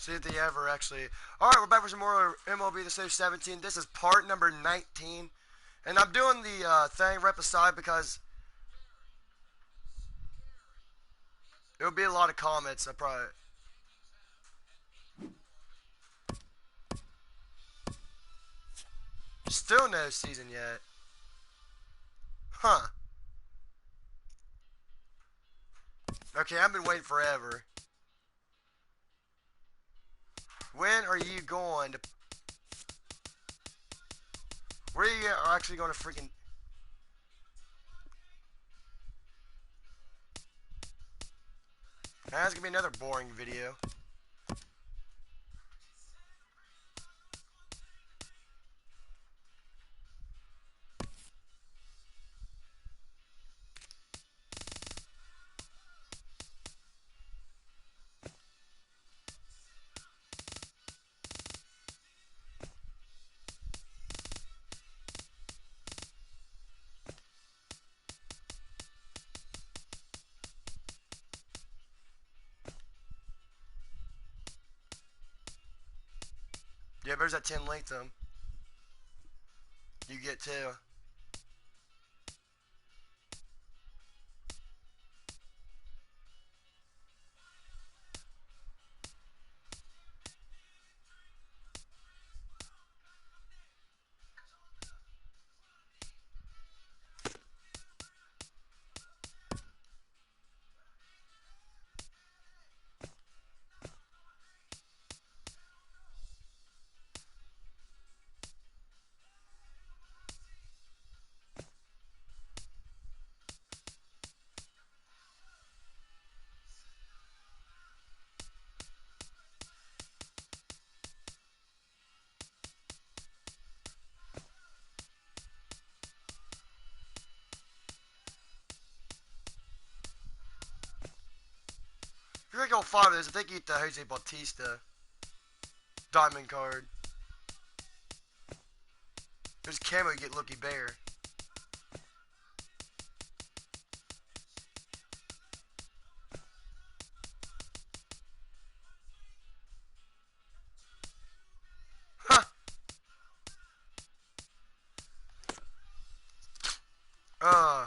See if they ever actually. Alright, we're back for some more MLB The Show 17. This is part number 19. And I'm doing the thing right beside because it'll be a lot of comments. I probably. Still no season yet. Huh. Okay, I've been waiting forever. When are you going to... Where are you actually going to freaking... That's going to be another boring video. Yeah, there's that 10 length them. You get 2. If you're gonna go 5 of those, I think you get the Jose Bautista diamond card. There's camo, you get Lucky Bear. Huh.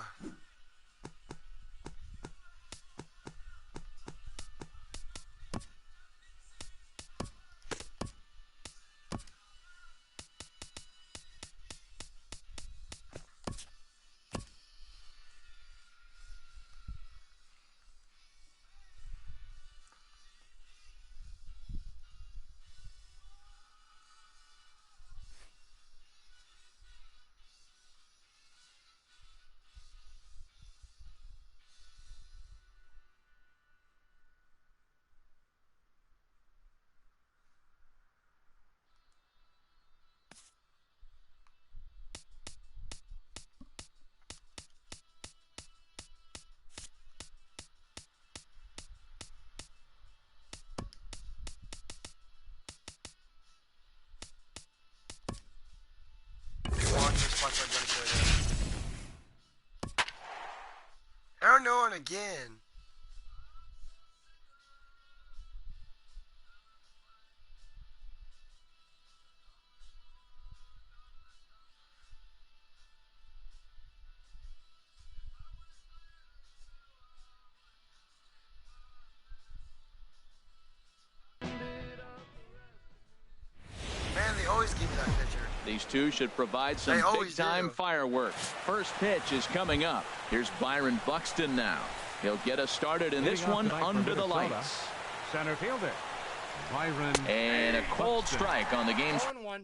Aaron Nolan again. Man, they always give me that picture. These two should provide some big-time fireworks. First pitch is coming up. Here's Byron Buxton now. He'll get us started in this one under the lights. Center fielder, Byron. And a cold strike on the game's 1-1.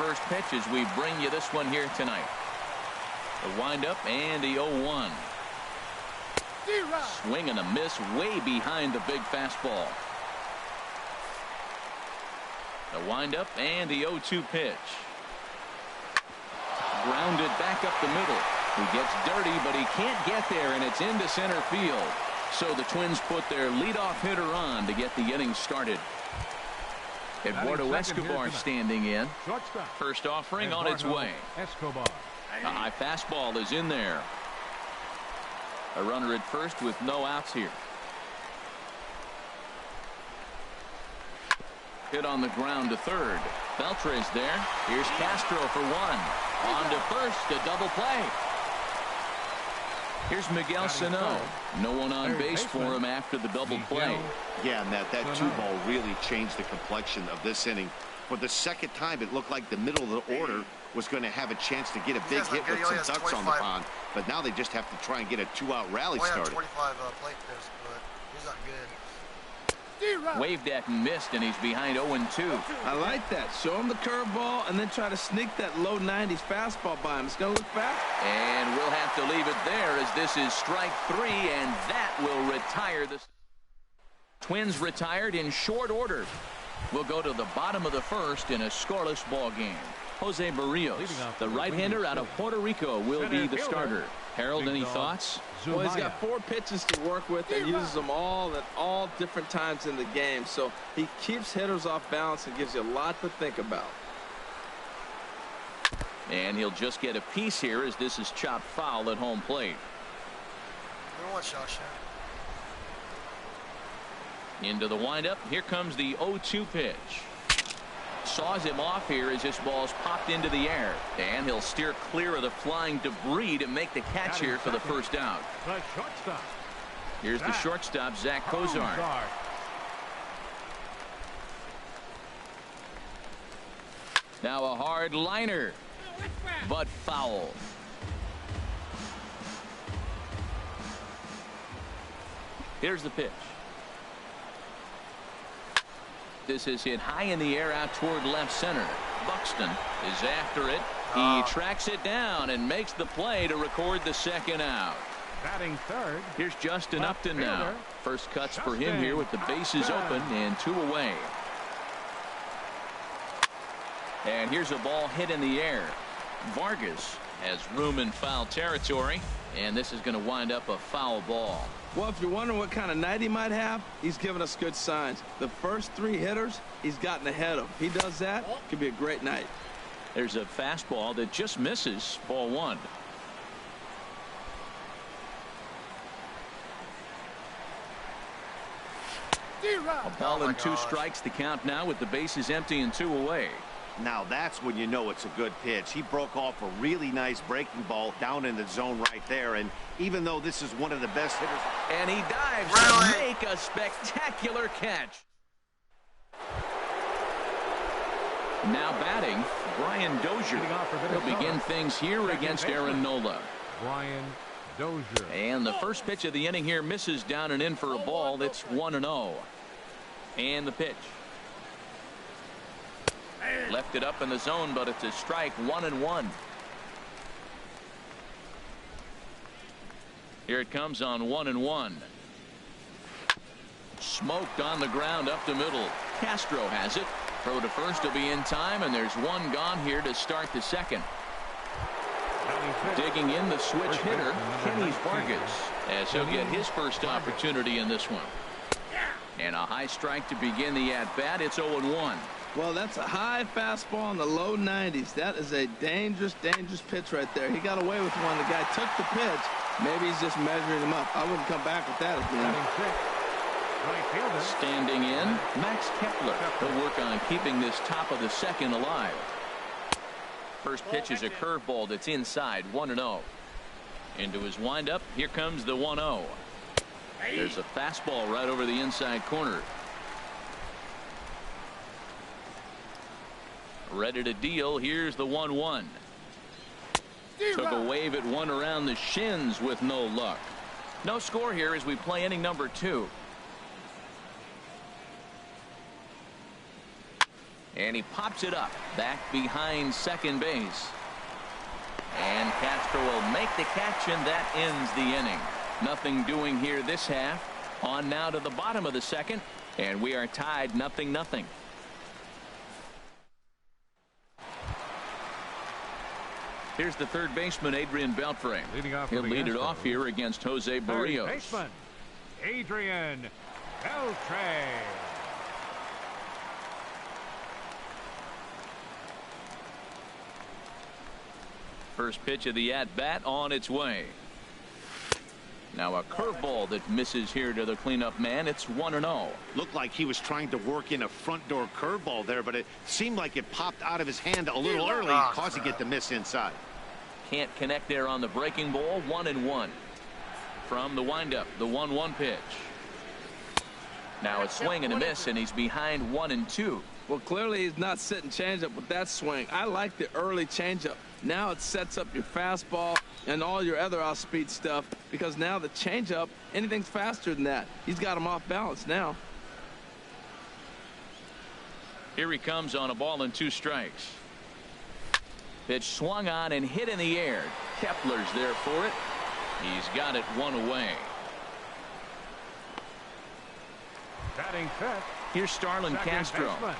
first pitch as we bring you this one here tonight. The windup and the 0-1. Swing and a miss way behind the big fastball. The windup and the 0-2 pitch. Grounded back up the middle. He gets dirty, but he can't get there, and it's into center field. So the Twins put their leadoff hitter on to get the inning started. Eduardo Escobar standing in. First offering on its way. Escobar. A high fastball is in there. A runner at first with no outs here. Hit on the ground to third. Beltre's there. Here's Castro for one. On to first, a double play. Here's Miguel Sano. No one on base for him after the double play. Yeah, Matt, that 2-ball really changed the complexion of this inning. For the second time, it looked like the middle of the order was going to have a chance to get a big hit with some ducks on the pond. But now they just have to try and get a 2-out rally started. 25 plate pitch, but he's not good. Waved at and missed, and he's behind 0-2. I like that. Show him the curveball and then try to sneak that low 90s fastball by him. It's going to look fast. And we'll have to leave it there as this is strike 3, and that will retire the Twins retired in short order. We'll go to the bottom of the first in a scoreless ball game. Jose Barrios, the right-hander out of Puerto Rico, will be the starter. Harold, any thoughts? Well, he's got 4 pitches to work with and uses them all at all different times in the game. So he keeps hitters off balance and gives you a lot to think about. And he'll just get a piece here as this is chopped foul at home plate. Into the windup. Here comes the 0-2 pitch. Saws him off here as this ball's popped into the air. And he'll steer clear of the flying debris to make the catch here for the first out. The shortstop. Here's the shortstop, Zach Cozart. Now a hard liner, but foul. Here's the pitch. This is hit high in the air out toward left center. Buxton is after it. He tracks it down and makes the play to record the second out. Batting third. Here's Justin Upton now. First cuts for him here with the bases open and 2 away. And here's a ball hit in the air. Vargas has room in foul territory, and this is going to wind up a foul ball. Well, if you're wondering what kind of night he might have, he's given us good signs. The first 3 hitters, he's gotten ahead of. If he does that, it could be a great night. There's a fastball that just misses. Ball 1. A ball and 2 strikes. The count now with the bases empty and 2 away. Now that's when you know it's a good pitch. He broke off a really nice breaking ball down in the zone right there. And even though this is one of the best hitters. And he dives to make a spectacular catch. Now batting, Brian Dozier. He'll begin things here against Aaron Nola. Brian Dozier. And the first pitch of the inning here misses down and in for a ball. That's 1-0. And the pitch. Left it up in the zone, but it's a strike. 1-1. Here it comes on 1-1. Smoked on the ground up the middle. Castro has it. Throw to first will be in time, and there's 1 gone here to start the second. Digging in the switch hitter, Kenny Vargas, as he'll get his first opportunity in this one. And a high strike to begin the at-bat. It's 0-1. Well, that's a high fastball in the low 90s. That is a dangerous, dangerous pitch right there. He got away with one. The guy took the pitch. Maybe he's just measuring him up. I wouldn't come back with that again. Standing in, Max Kepler. He'll work on keeping this top of the second alive. First pitch is a curveball that's inside. 1-0. Into his windup. Here comes the 1-0. There's a fastball right over the inside corner. Ready to deal. Here's the 1-1. Took a wave at one around the shins with no luck. No score here as we play inning number 2. And he pops it up back behind second base. And Castro will make the catch, and that ends the inning. Nothing doing here this half. On now to the bottom of the second, and we are tied 0-0. Here's the third baseman, Adrian Beltre. He'll lead it off here against Jose Barrios. Third baseman, Adrian Beltre. First pitch of the at-bat on its way. Now a curveball that misses here to the cleanup man. It's 1-0. Looked like he was trying to work in a front door curveball there, but it seemed like it popped out of his hand a little early, causing it to miss inside. Can't connect there on the breaking ball. 1-1. From the windup, the 1-1 pitch. Now a swing and a miss, and he's behind 1-2. Well, clearly he's not sitting changeup with that swing. I like the early changeup. Now it sets up your fastball and all your other off-speed stuff, because now the changeup, anything's faster than that. He's got him off balance now. Here he comes on a ball and 2 strikes. Pitch swung on and hit in the air. Kepler's there for it. He's got it 1 away. Batting fifth. Here's Starlin Castro. Baseman.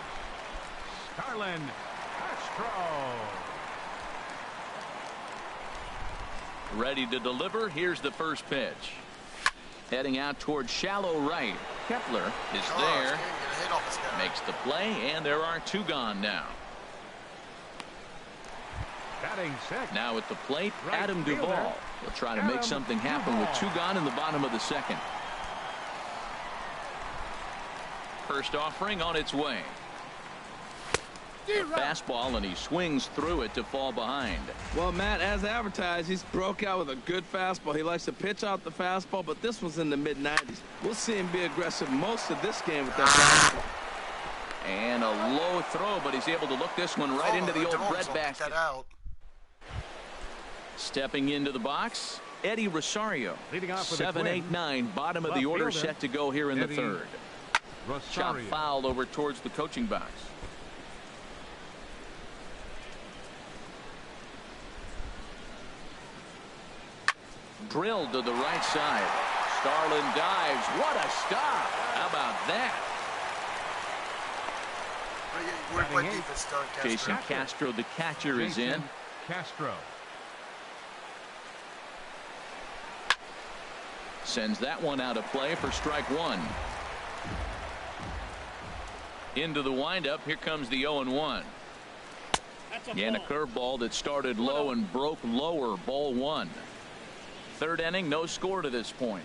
Starlin Castro. Ready to deliver. Here's the first pitch. Heading out towards shallow right. Kepler is there. Makes the play, and there are 2 gone now. Batting sixth. Now at the plate, Right Adam fielder. Duvall will try to make something happen with 2 gone in the bottom of the second. First offering on its way. A fastball, and he swings through it to fall behind. Well, Matt, as advertised, he's broke out with a good fastball. He likes to pitch out the fastball, but this one's in the mid-90s. We'll see him be aggressive most of this game with that fastball. And a low throw, but he's able to look this one right into the old bread basket. Stepping into the box, Eddie Rosario. Leading off with 7, 8, 9, bottom of the order, set to go here in the third. Shot fouled over towards the coaching box. Drilled to the right side. Starlin dives. What a stop. How about that? Jason Castro, the catcher, is in. Castro. Sends that one out of play for strike 1. Into the windup. Here comes the 0-1. And a curveball that started low and broke lower. Ball 1. Third inning, no score to this point.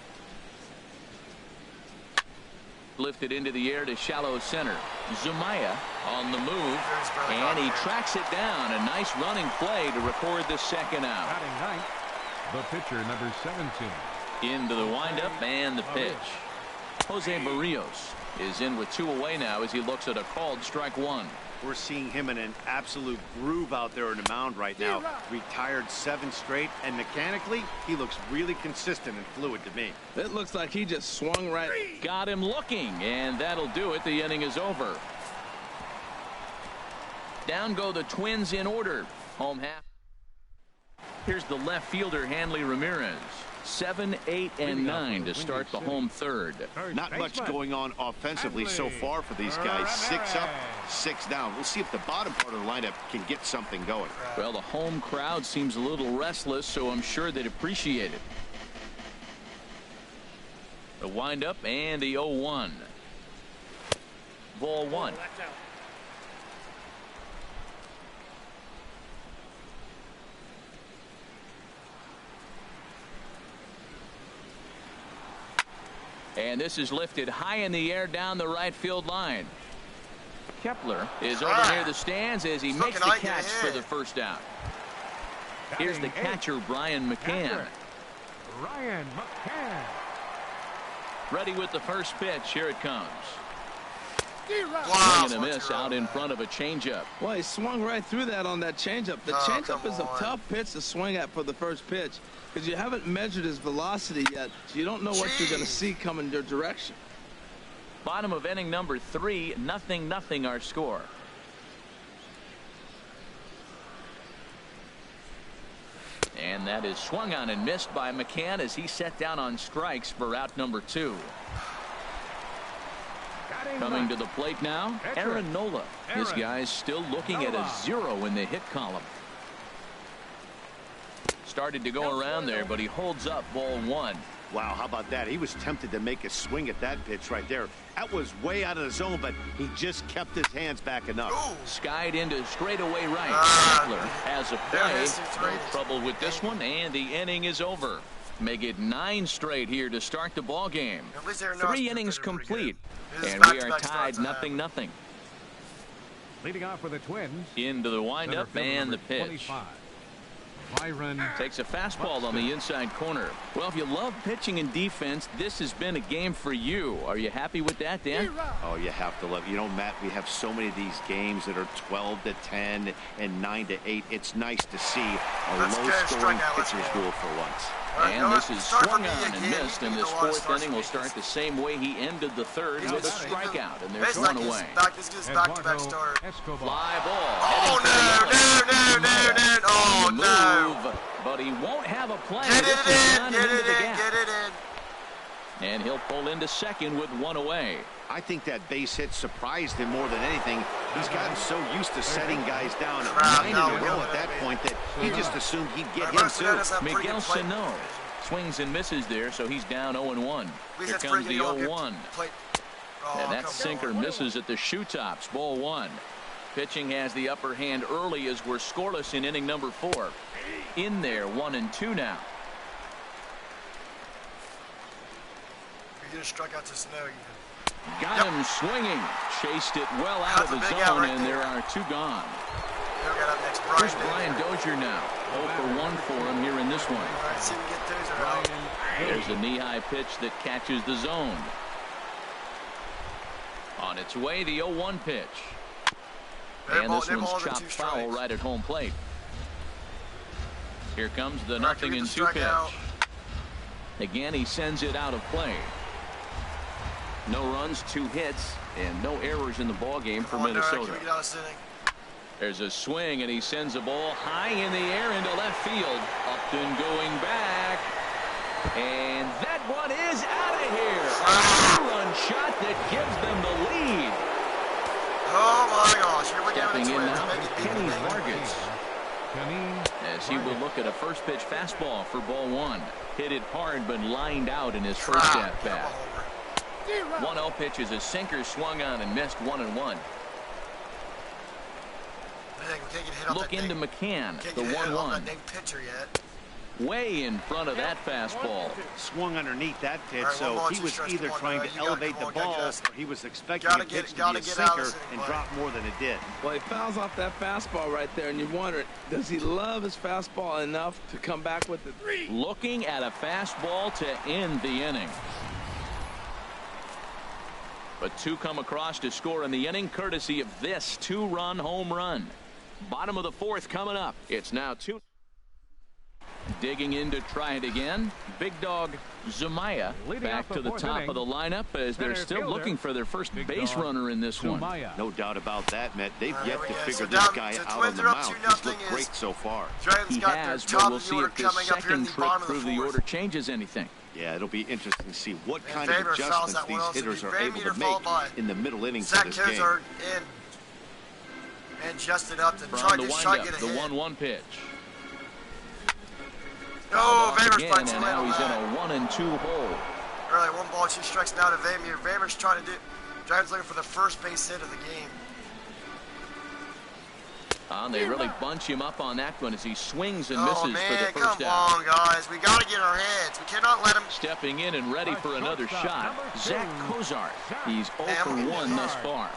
Lifted into the air to shallow center. Zumaya on the move, and he tracks it down. A nice running play to record the second out. Batting ninth, the pitcher, number 17. Into the windup and the pitch. Jose Barrios is in with 2 away now as he looks at a called strike 1. We're seeing him in an absolute groove out there on the mound right now. Retired 7 straight, and mechanically, he looks really consistent and fluid to me. It looks like he just swung right. Got him looking, and that'll do it. The inning is over. Down go the Twins in order. Home half. Here's the left fielder, Hanley Ramirez. 7, 8, and 9 to start the home third. Not much going on offensively so far for these guys. 6 up, 6 down. We'll see if the bottom part of the lineup can get something going. Well, the home crowd seems a little restless, so I'm sure they'd appreciate it. The windup and the 0-1. Ball 1. And this is lifted high in the air down the right field line. Kepler is over near the stands as he makes the catch for the first out. Here's the catcher, Brian McCann. Ryan McCann. Ready with the first pitch. Here it comes. Wow, Swing and a miss out in front of a changeup. Well, he swung right through that on that changeup. The changeup is a tough pitch to swing at for the first pitch, because you haven't measured his velocity yet, so you don't know what you're going to see coming your direction. Bottom of inning number 3, 0-0 our score. And that is swung on and missed by McCann as he set down on strikes for out number 2. Coming to the plate now, Aaron Nola. This guy's still looking at a 0 in the hit column. Started to go around there, but he holds up. Ball 1. Wow, how about that? He was tempted to make a swing at that pitch right there. That was way out of the zone, but he just kept his hands back enough. Skied into straightaway right. Kepler has a play. No trouble with this one, and the inning is over. Make it 9 straight here to start the ball game. 3 innings complete, and we are tied 0-0. Leading off for the Twins. Into the windup and the pitch. 25. Byron Takes a fastball on the inside corner. Well, if you love pitching and defense, this has been a game for you. Are you happy with that, Dan? Oh, you have to love. You know, Matt, we have so many of these games that are 12-10 and 9-8. It's nice to see a low-scoring pitcher's duel for once. And this is swung on and missed, and this 4th inning will start the same way he ended the 3rd with a strikeout, and there's 1 away. This is back-to-back start. Fly ball. Oh, no. Oh, no. But he won't have a play. Get it in. And he'll pull into second with 1 away. I think that base hit surprised him more than anything. He's gotten so used to setting guys down 9 in a row at that point that he just assumed he'd get him too. Miguel Sano swings and misses there, so he's down 0-1. Here comes the 0-1. And that sinker misses at the shoe tops. Ball 1. Pitching has the upper hand early as we're scoreless in inning number 4. In there, 1-2 now. You're going to strike out to Snow. Got him swinging. Chased it well out of the zone, and there are 2 gone. Here's Brian Dozier now. 0 for 1 for him here in this one. There's a knee-high pitch that catches the zone. On its way, the 0-1 pitch. And this one's chopped foul right at home plate. Here comes the 0-2 pitch. Again, he sends it out of play. No runs, 2 hits, and no errors in the ball game for Minnesota. There's a swing, and he sends a ball high in the air into left field. Upton going back, and that one is out of here. A 2-run shot that gives them the lead. Oh my gosh! Here we go. Stepping in now, Kenny Vargas. As he will look at a first pitch fastball for ball 1. Hit it hard, but lined out in his first at bat. 1-0 pitch is a sinker swung on and missed 1-1. Look into McCann, the 1-1. Way in front of that fastball. Swung underneath that pitch, so he was either trying to elevate the ball or he was expecting the pitch to be a sinker and drop more than it did. Well, he fouls off that fastball right there, and you wonder, does he love his fastball enough to come back with it? Looking at a fastball to end the inning. But 2 come across to score in the inning, courtesy of this 2-run home run. Bottom of the 4th coming up. It's now 2. Digging in to try it again. Big dog Zumaya back to the top of the lineup as they're still looking for their first base runner in this one. No doubt about that, Matt. They've yet to figure this guy out on the mound. He's looked great so far. He has, but we'll see if this second trip through the order changes anything. Yeah, it'll be interesting to see what kind of adjustments these hitters are able to make in the middle innings of this game. And adjusted up to try to get the 1-1 pitch. Oh, Vamers again, and now he's in a 1-2 hole. Early 1 ball, 2 strikes now to Vamir. Vamers trying to do. Giants looking for the first base hit of the game. They really bunch him up on that one as he swings and misses for the first out. Come on, guys. We got to get our heads. We cannot let him. Stepping in and ready for another shot, Zach Kozart. He's 0 for 1 thus far.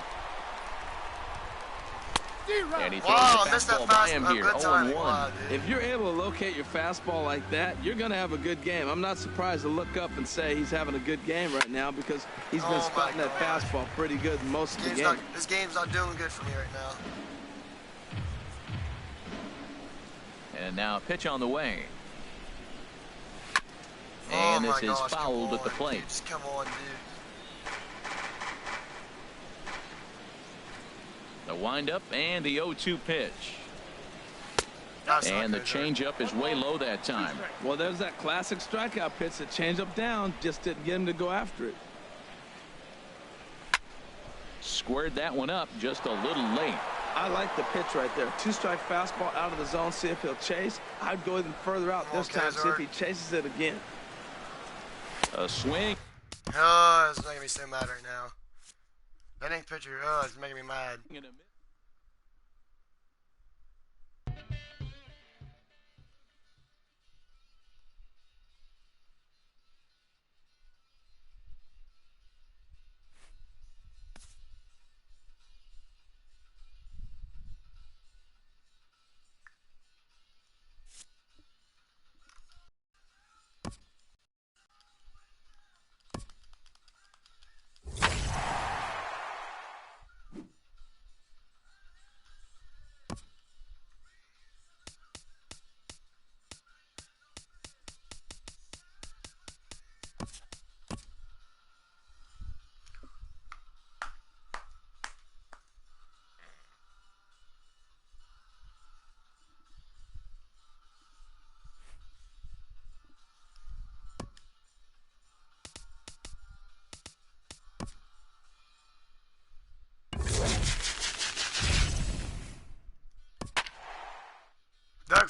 And he throws a fastball by him here, 0-1. If you're able to locate your fastball like that, you're going to have a good game. I'm not surprised to look up and say he's having a good game right now because he's been spotting that fastball pretty good most of the game. This game's not doing good for me right now. And now a pitch on the way. And this is fouled at the plate. Just come on, dude. The windup and the 0-2 pitch. And the changeup is way low that time. Well, there's that classic strikeout pitch. The changeup down just didn't get him to go after it. Squared that one up just a little late. I like the pitch right there. 2-strike fastball out of the zone. See if he'll chase. I'd go even further out this time. See if he chases it again. A swing. Oh, it's making me so mad right now. That ain't pitcher. Oh, it's making me mad.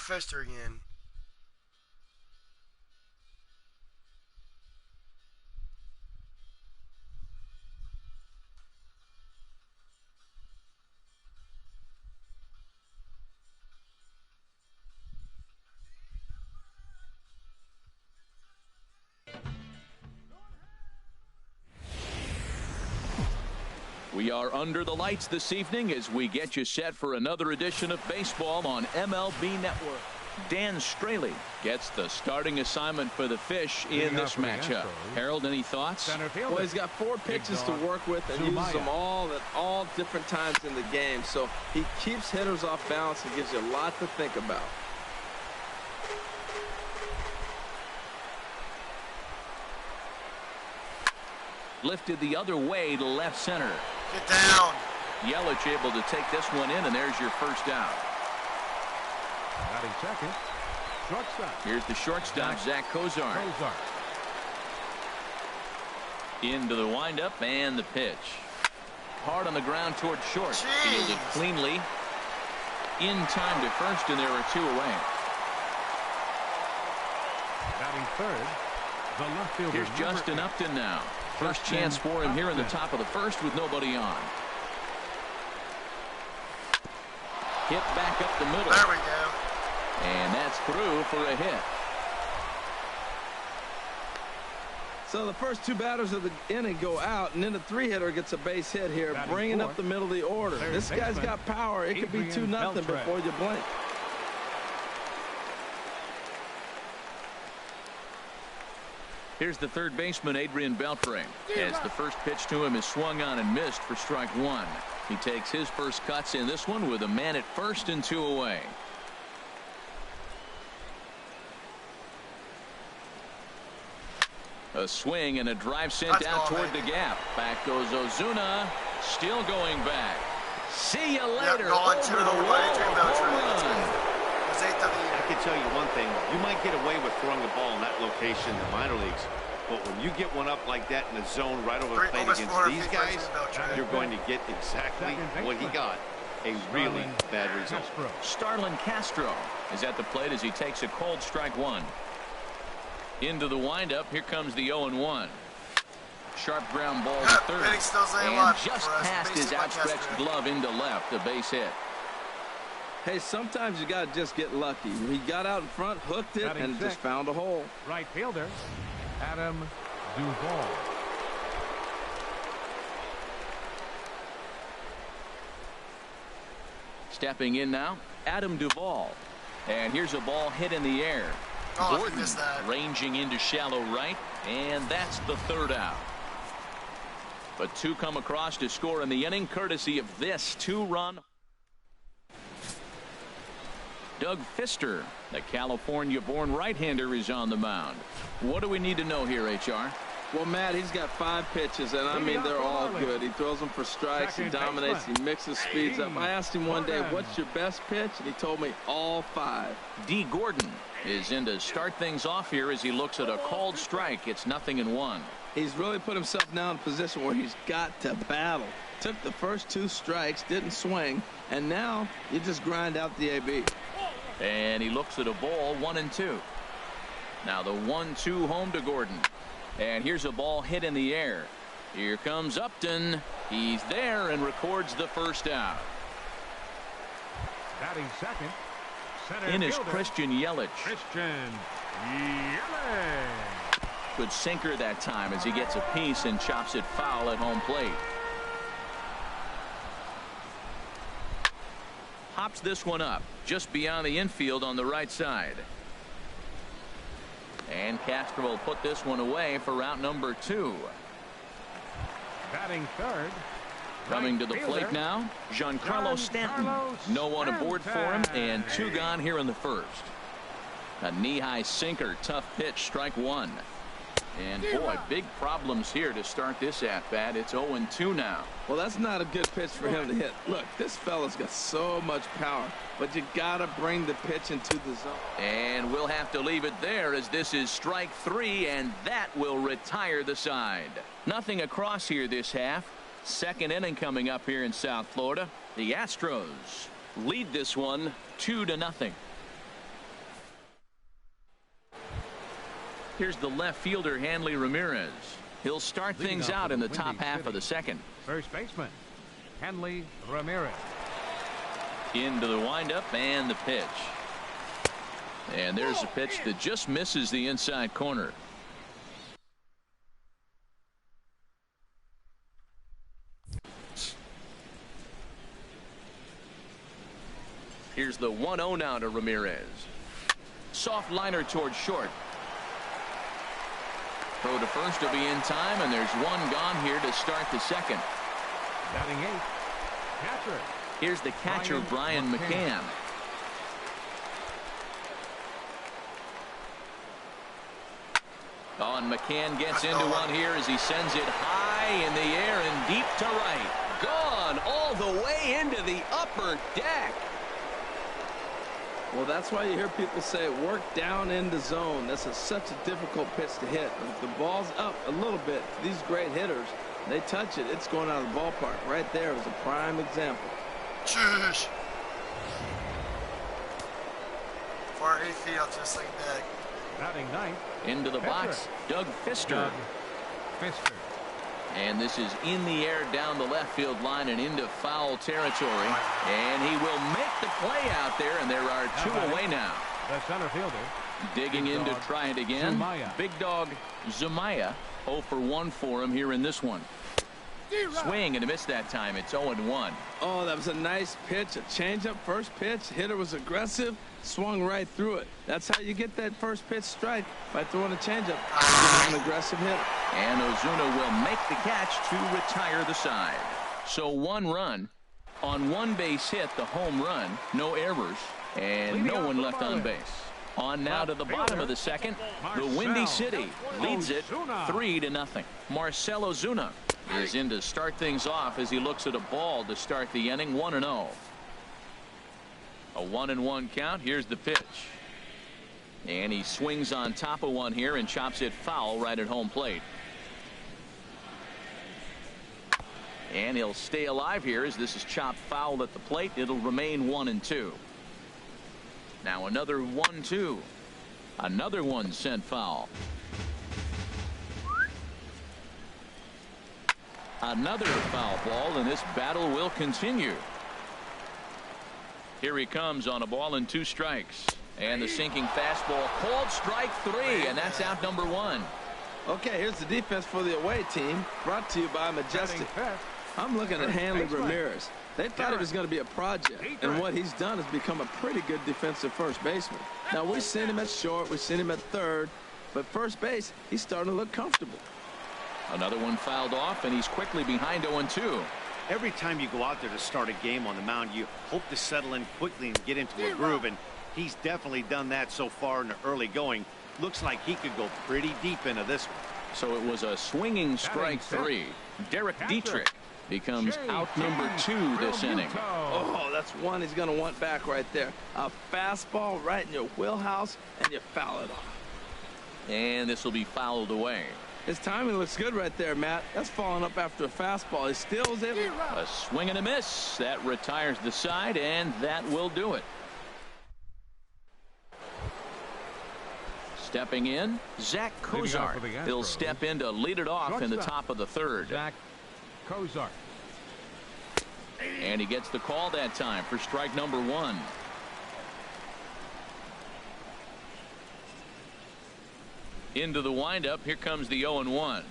Fister again. We are under the lights this evening as we get you set for another edition of baseball on MLB Network. Dan Straley gets the starting assignment for the Fish in this matchup. Harold, any thoughts? Well, he's got 4 pitches to work with and uses them all at all different times in the game. So he keeps hitters off balance and gives you a lot to think about. Lifted the other way to left center. Get down. Yelich able to take this one in, and there's your first out. Batting second. Shortstop. Here's the shortstop, Zach Cozart. Into the windup and the pitch. Hard on the ground toward short. Fielded cleanly. In time to first, and there are 2 away. Batting third. The left fielder. Here's Justin Upton now. First chance for him here in the top of the first with nobody on. Hit back up the middle. There we go. And that's through for a hit. So the first 2 batters of the inning go out, and then the 3-hitter gets a base hit here, bringing up the middle of the order. This guy's got power. It could be 2-0 before you blink. Here's the third baseman, Adrian Beltre, as the first pitch to him is swung on and missed for strike 1. He takes his first cuts in this one with a man at first and 2 away. A swing and a drive sent out toward the gap. Back goes Ozuna, still going back. See you later. Gone to the Adrian Beltre. I can tell you one thing. You might get away with throwing the ball in that location in the minor leagues, but when you get one up like that in the zone right over the plate against these guys, you're going to get exactly what he got. A really bad result. Starlin Castro is at the plate as he takes a cold strike 1. Into the windup. Here comes the 0-1. Sharp ground ball to third. And just past his outstretched glove into left. A base hit. Hey, sometimes you got to just get lucky. He got out in front, hooked it, and just found a hole. Right fielder, Adam Duvall. Stepping in now, Adam Duvall. And here's a ball hit in the air. Gordon ranging into shallow right, and that's the third out. But 2 come across to score in the inning, courtesy of this 2-run. Doug Fister, the California-born right-hander, is on the mound. What do we need to know here, HR? Well, Matt, he's got 5 pitches, and I mean, they're all good. He throws them for strikes, he dominates, he mixes speeds up. I asked him one day, what's your best pitch? And he told me all 5. D. Gordon is in to start things off here as he looks at a called strike. It's 0-1. He's really put himself now in a position where he's got to battle. Took the first 2 strikes, didn't swing, and now you just grind out the AB. And he looks at a ball, 1-2. Now the 1-2 home to Gordon. And here's a ball hit in the air. Here comes Upton. He's there and records the first out. Batting second. In is Christian Yelich. Good sinker that time as he gets a piece and chops it foul at home plate. Hops this one up just beyond the infield on the right side. And Castro will put this one away for route number 2. Batting third. Coming to the plate now, Giancarlo Stanton. No one aboard for him, and 2 gone here in the first. A knee-high sinker, tough pitch, strike 1. And boy, big problems here to start this at-bat. It's 0-2 now. Well, that's not a good pitch for him to hit. Look, this fella's got so much power, but you gotta bring the pitch into the zone. And we'll have to leave it there as this is strike 3, and that will retire the side. Nothing across here this half. Second inning coming up here in South Florida. The Astros lead this one 2-0. Here's the left fielder, Hanley Ramirez. He'll start things out in the top half of the second. First baseman, Hanley Ramirez. Into the windup and the pitch. And there's a pitch that just misses the inside corner. Here's the 1-0 now to Ramirez. Soft liner towards short. Throw to first will be in time, and there's one gone here to start the second. Batting eighth, catcher. Here's the catcher, Brian McCann. Oh, and McCann gets into one here as he sends it high in the air and deep to right. Gone all the way into the upper deck. Well, that's why you hear people say work down in the zone. That's such a difficult pitch to hit. If the ball's up a little bit, these great hitters, they touch it, it's going out of the ballpark. Right there is a prime example. Jeez. Far 8 feet out to the second deck. Batting ninth. Into the box, Doug Fister. And this is in the air down the left field line and into foul territory. And he will make the play out there, and there are two away now. The center fielder. Digging in to try it again. Zumaya. Big dog Zumaya. 0 for 1 for him here in this one. Swing and a miss that time. It's 0-1. Oh, that was a nice pitch. A changeup, first pitch. Hitter was aggressive, swung right through it. That's how you get that first pitch strike, by throwing a changeup. An aggressive hitter. And Ozuna will make the catch to retire the side. So 1 run on 1 base hit, the home run, no errors, and no one left on base. On now to the bottom of the second. The Windy City leads it 3-0. Marcell Ozuna is in to start things off as he looks at a ball to start the inning. 1-0. A 1-1 count. Here's the pitch. And he swings on top of one here and chops it foul right at home plate. And he'll stay alive here as this is chopped foul at the plate. It'll remain 1-2. Now another 1-2. Another one sent foul. Another foul ball, and this battle will continue. Here he comes on a ball and 2 strikes. And the sinking fastball called strike 3, and that's out number 1. Okay, here's the defense for the away team, brought to you by Majestic. I'm looking at Hanley Ramirez. They thought it was going to be a project, and what he's done is become a pretty good defensive first baseman. Now, we've seen him at short, we've seen him at third, but first base, he's starting to look comfortable. Another one fouled off, and he's quickly behind 0-2. Every time you go out there to start a game on the mound, you hope to settle in quickly and get into a groove, and he's definitely done that so far in the early going. Looks like he could go pretty deep into this one. So it was a swinging strike 3. Derek Dietrich becomes out number 2 this inning. Oh, that's one he's going to want back right there. A fastball right in your wheelhouse, and you foul it off. And this will be fouled away. His timing looks good right there, Matt. That's falling up after a fastball. He still is able. A swing and a miss. That retires the side, and that will do it. Stepping in, Zach Cozart. He'll step in to lead it off in the top of the third. Zach Cozart. And he gets the call that time for strike number 1. Into the windup. Here comes the 0-1.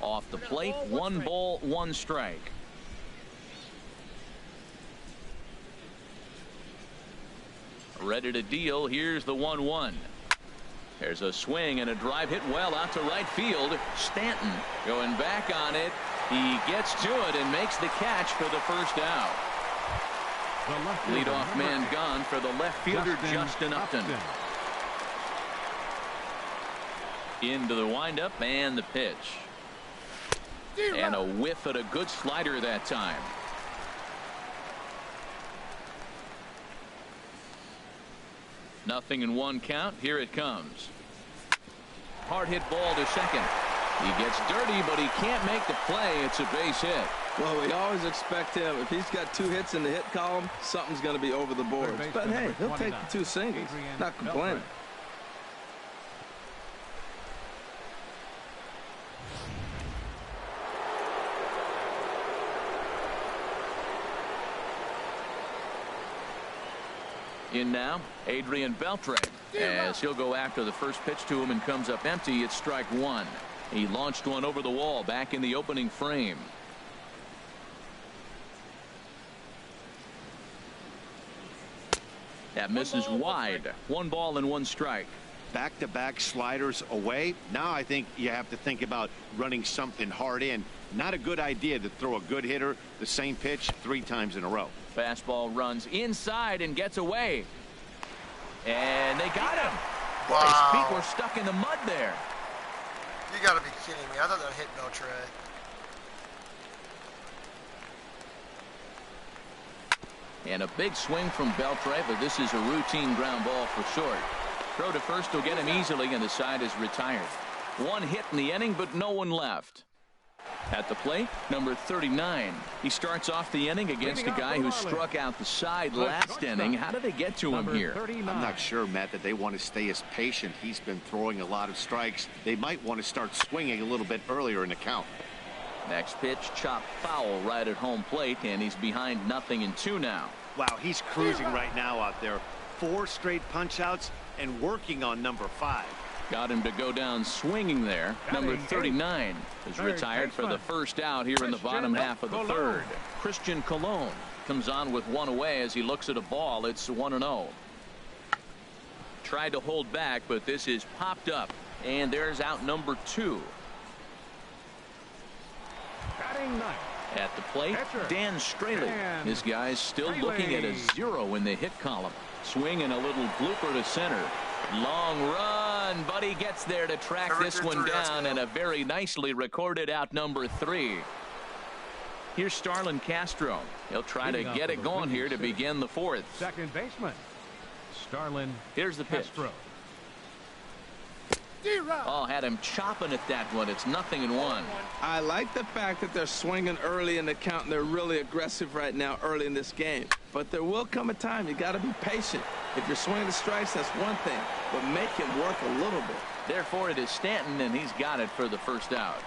Off the plate, 1 ball, 1 strike. Ready to deal. Here's the 1-1. There's a swing and a drive hit well out to right field. Stanton going back on it. He gets to it and makes the catch for the first out. Leadoff man gone for the left fielder, Justin Upton. Into the windup and the pitch. And a whiff at a good slider that time. Nothing in 1 count. Here it comes. Hard hit ball to second. He gets dirty, but he can't make the play. It's a base hit. Well, we always expect him. If he's got 2 hits in the hit column, something's going to be over the boards. But hey, he'll take the 2 singles. Not complaining. In now, Adrian Beltre. As he'll go after the first pitch to him and comes up empty, it's strike one. He launched one over the wall back in the opening frame. That misses wide. 1 ball and 1 strike. Back-to-back sliders away. Now I think you have to think about running something hard in. Not a good idea to throw a good hitter the same pitch 3 times in a row. Fastball runs inside and gets away. And they got him. Wow. His feet were stuck in the mud there. You got to be kidding me. I thought that hit Beltre. And a big swing from Beltre, but this is a routine ground ball for short. Throw to first will get him easily, and the side is retired. 1 hit in the inning, but no one left. At the plate, number 39. He starts off the inning against a guy who struck out the side last inning. How did they get to him here? I'm not sure, Matt, that they want to stay as patient. He's been throwing a lot of strikes. They might want to start swinging a little bit earlier in the count. Next pitch, chopped foul right at home plate, and he's behind 0-2 now. Wow, he's cruising right now out there. 4 straight punch-outs and working on number 5. Got him to go down swinging there. Number 39 is retired for the first out here in the bottom half of the third. Christian Colon comes on with 1 away as he looks at a ball. It's 1-0. Tried to hold back, but this is popped up, and there's out number 2. Batting 9th. At the plate, Dan Straley. This guy's still looking at a 0 in the hit column. Swing and a little blooper to center. Long run, but he gets there to track this one down, and a very nicely recorded out number 3. Here's Starlin Castro. He'll try to get it going here to begin the 4th. Second baseman, Starlin. Here's the pitch. Castro. Oh, had him chopping at that one. It's 0-1. I like the fact that they're swinging early in the count, and they're really aggressive right now early in this game. But there will come a time you got to be patient. If you're swinging the strikes, that's one thing, but make him work a little bit. Therefore, it is Stanton, and he's got it for the first out.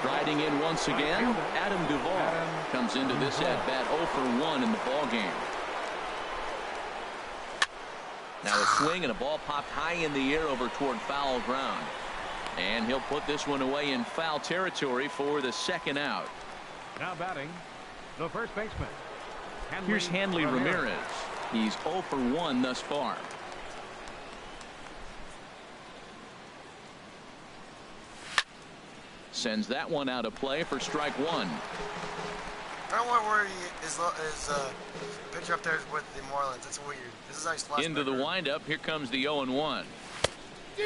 Riding in once again, Adam Duvall comes into this at-bat 0 for 1 in the ball game. Now a swing and a ball popped high in the air over toward foul ground. And he'll put this one away in foul territory for the second out. Now batting, the first baseman. Here's Hanley Ramirez. He's 0 for 1 thus far. Sends that one out of play for strike 1. I don't want to worry his pitcher up there with the Marlins. It's weird. This is nice. Into the windup. Here comes the 0-1.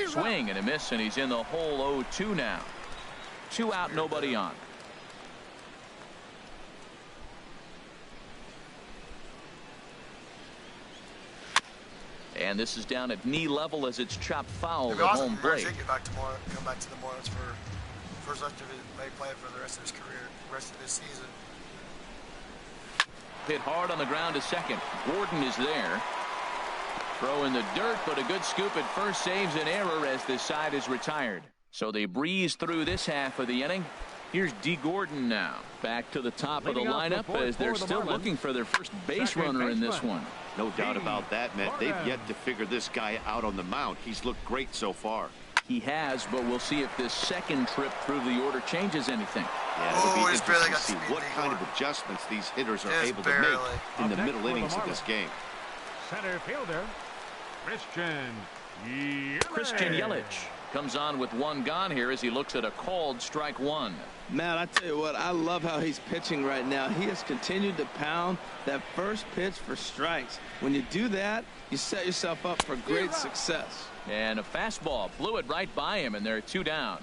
Swing and a miss, and he's in the hole 0-2 now. 2 out, nobody on. And this is down at knee level as it's chopped foul at home plate. Come back to the Marlins for first rest of his may play for the rest of his career, rest of this season. Hit hard on the ground to second. Gordon is there. Throw in the dirt, but a good scoop at first saves an error as this side is retired. So they breeze through this half of the inning. Here's D. Gordon now. Back to the top of the lineup as they're still looking for their first base runner in this one. No doubt about that, Matt. They've yet to figure this guy out on the mound. He's looked great so far. He has, but we'll see if this second trip through the order changes anything. Yeah, it'll be interesting to see what kind of adjustments these hitters are able to make in the middle innings of this game. Center fielder, Christian Yelich comes on with 1 gone here as he looks at a called strike 1. Man, I tell you what, I love how he's pitching right now. He has continued to pound that first pitch for strikes. When you do that, you set yourself up for great success. And a fastball blew it right by him, and they're 2 down.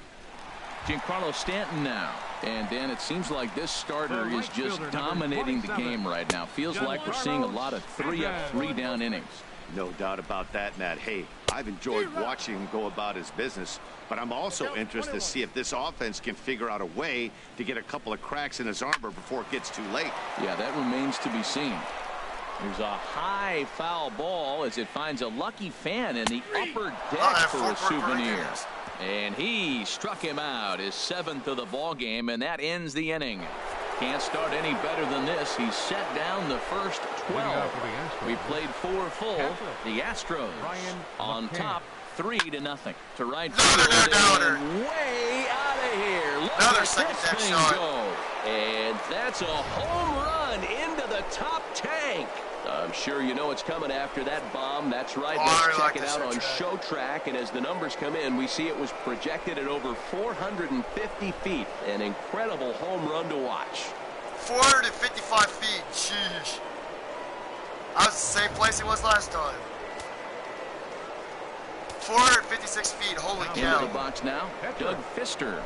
Giancarlo Stanton now. And Dan, it seems like this starter is just dominating the game right now. Feels like we're seeing a lot of 3-up, 3-down innings. No doubt about that, Matt. Hey, I've enjoyed watching him go about his business, but I'm also interested to see if this offense can figure out a way to get a couple of cracks in his armor before it gets too late. Yeah, that remains to be seen. There's a high foul ball as it finds a lucky fan in the upper deck for a souvenir. And he struck him out, his 7th of the ball game, and that ends the inning. Can't start any better than this. He set down the first 12. We played 4 full. The Astros on top 3-0 to right field. And way out of here. Look at this thing go. And that's a home run into the top tank. I'm sure you know it's coming after that bomb. That's right. Let's check it out on ShowTrack. And as the numbers come in, we see it was projected at over 450 feet. An incredible home run to watch. 455 feet. Sheesh. That was the same place it was last time. 456 feet. Holy cow. Into the box now. Doug Fister.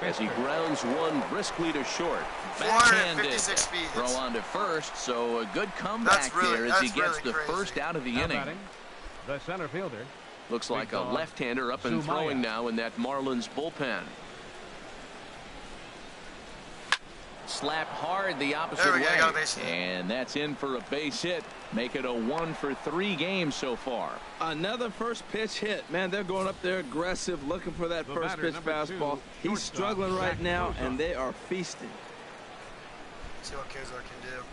As he grounds one briskly to short. Backhanded. 456 feet. Throw on to first, so a good comeback there as he gets the first out of the inning. The center fielder. Looks like a left-hander up and throwing now in that Marlins bullpen. Slap hard the opposite way. And that's in for a base hit. Make it a 1-for-3 game so far. Another first pitch hit. Man, they're going up there aggressive, looking for that first pitch fastball. He's struggling right now, and they are feasting. See what Kozar can do.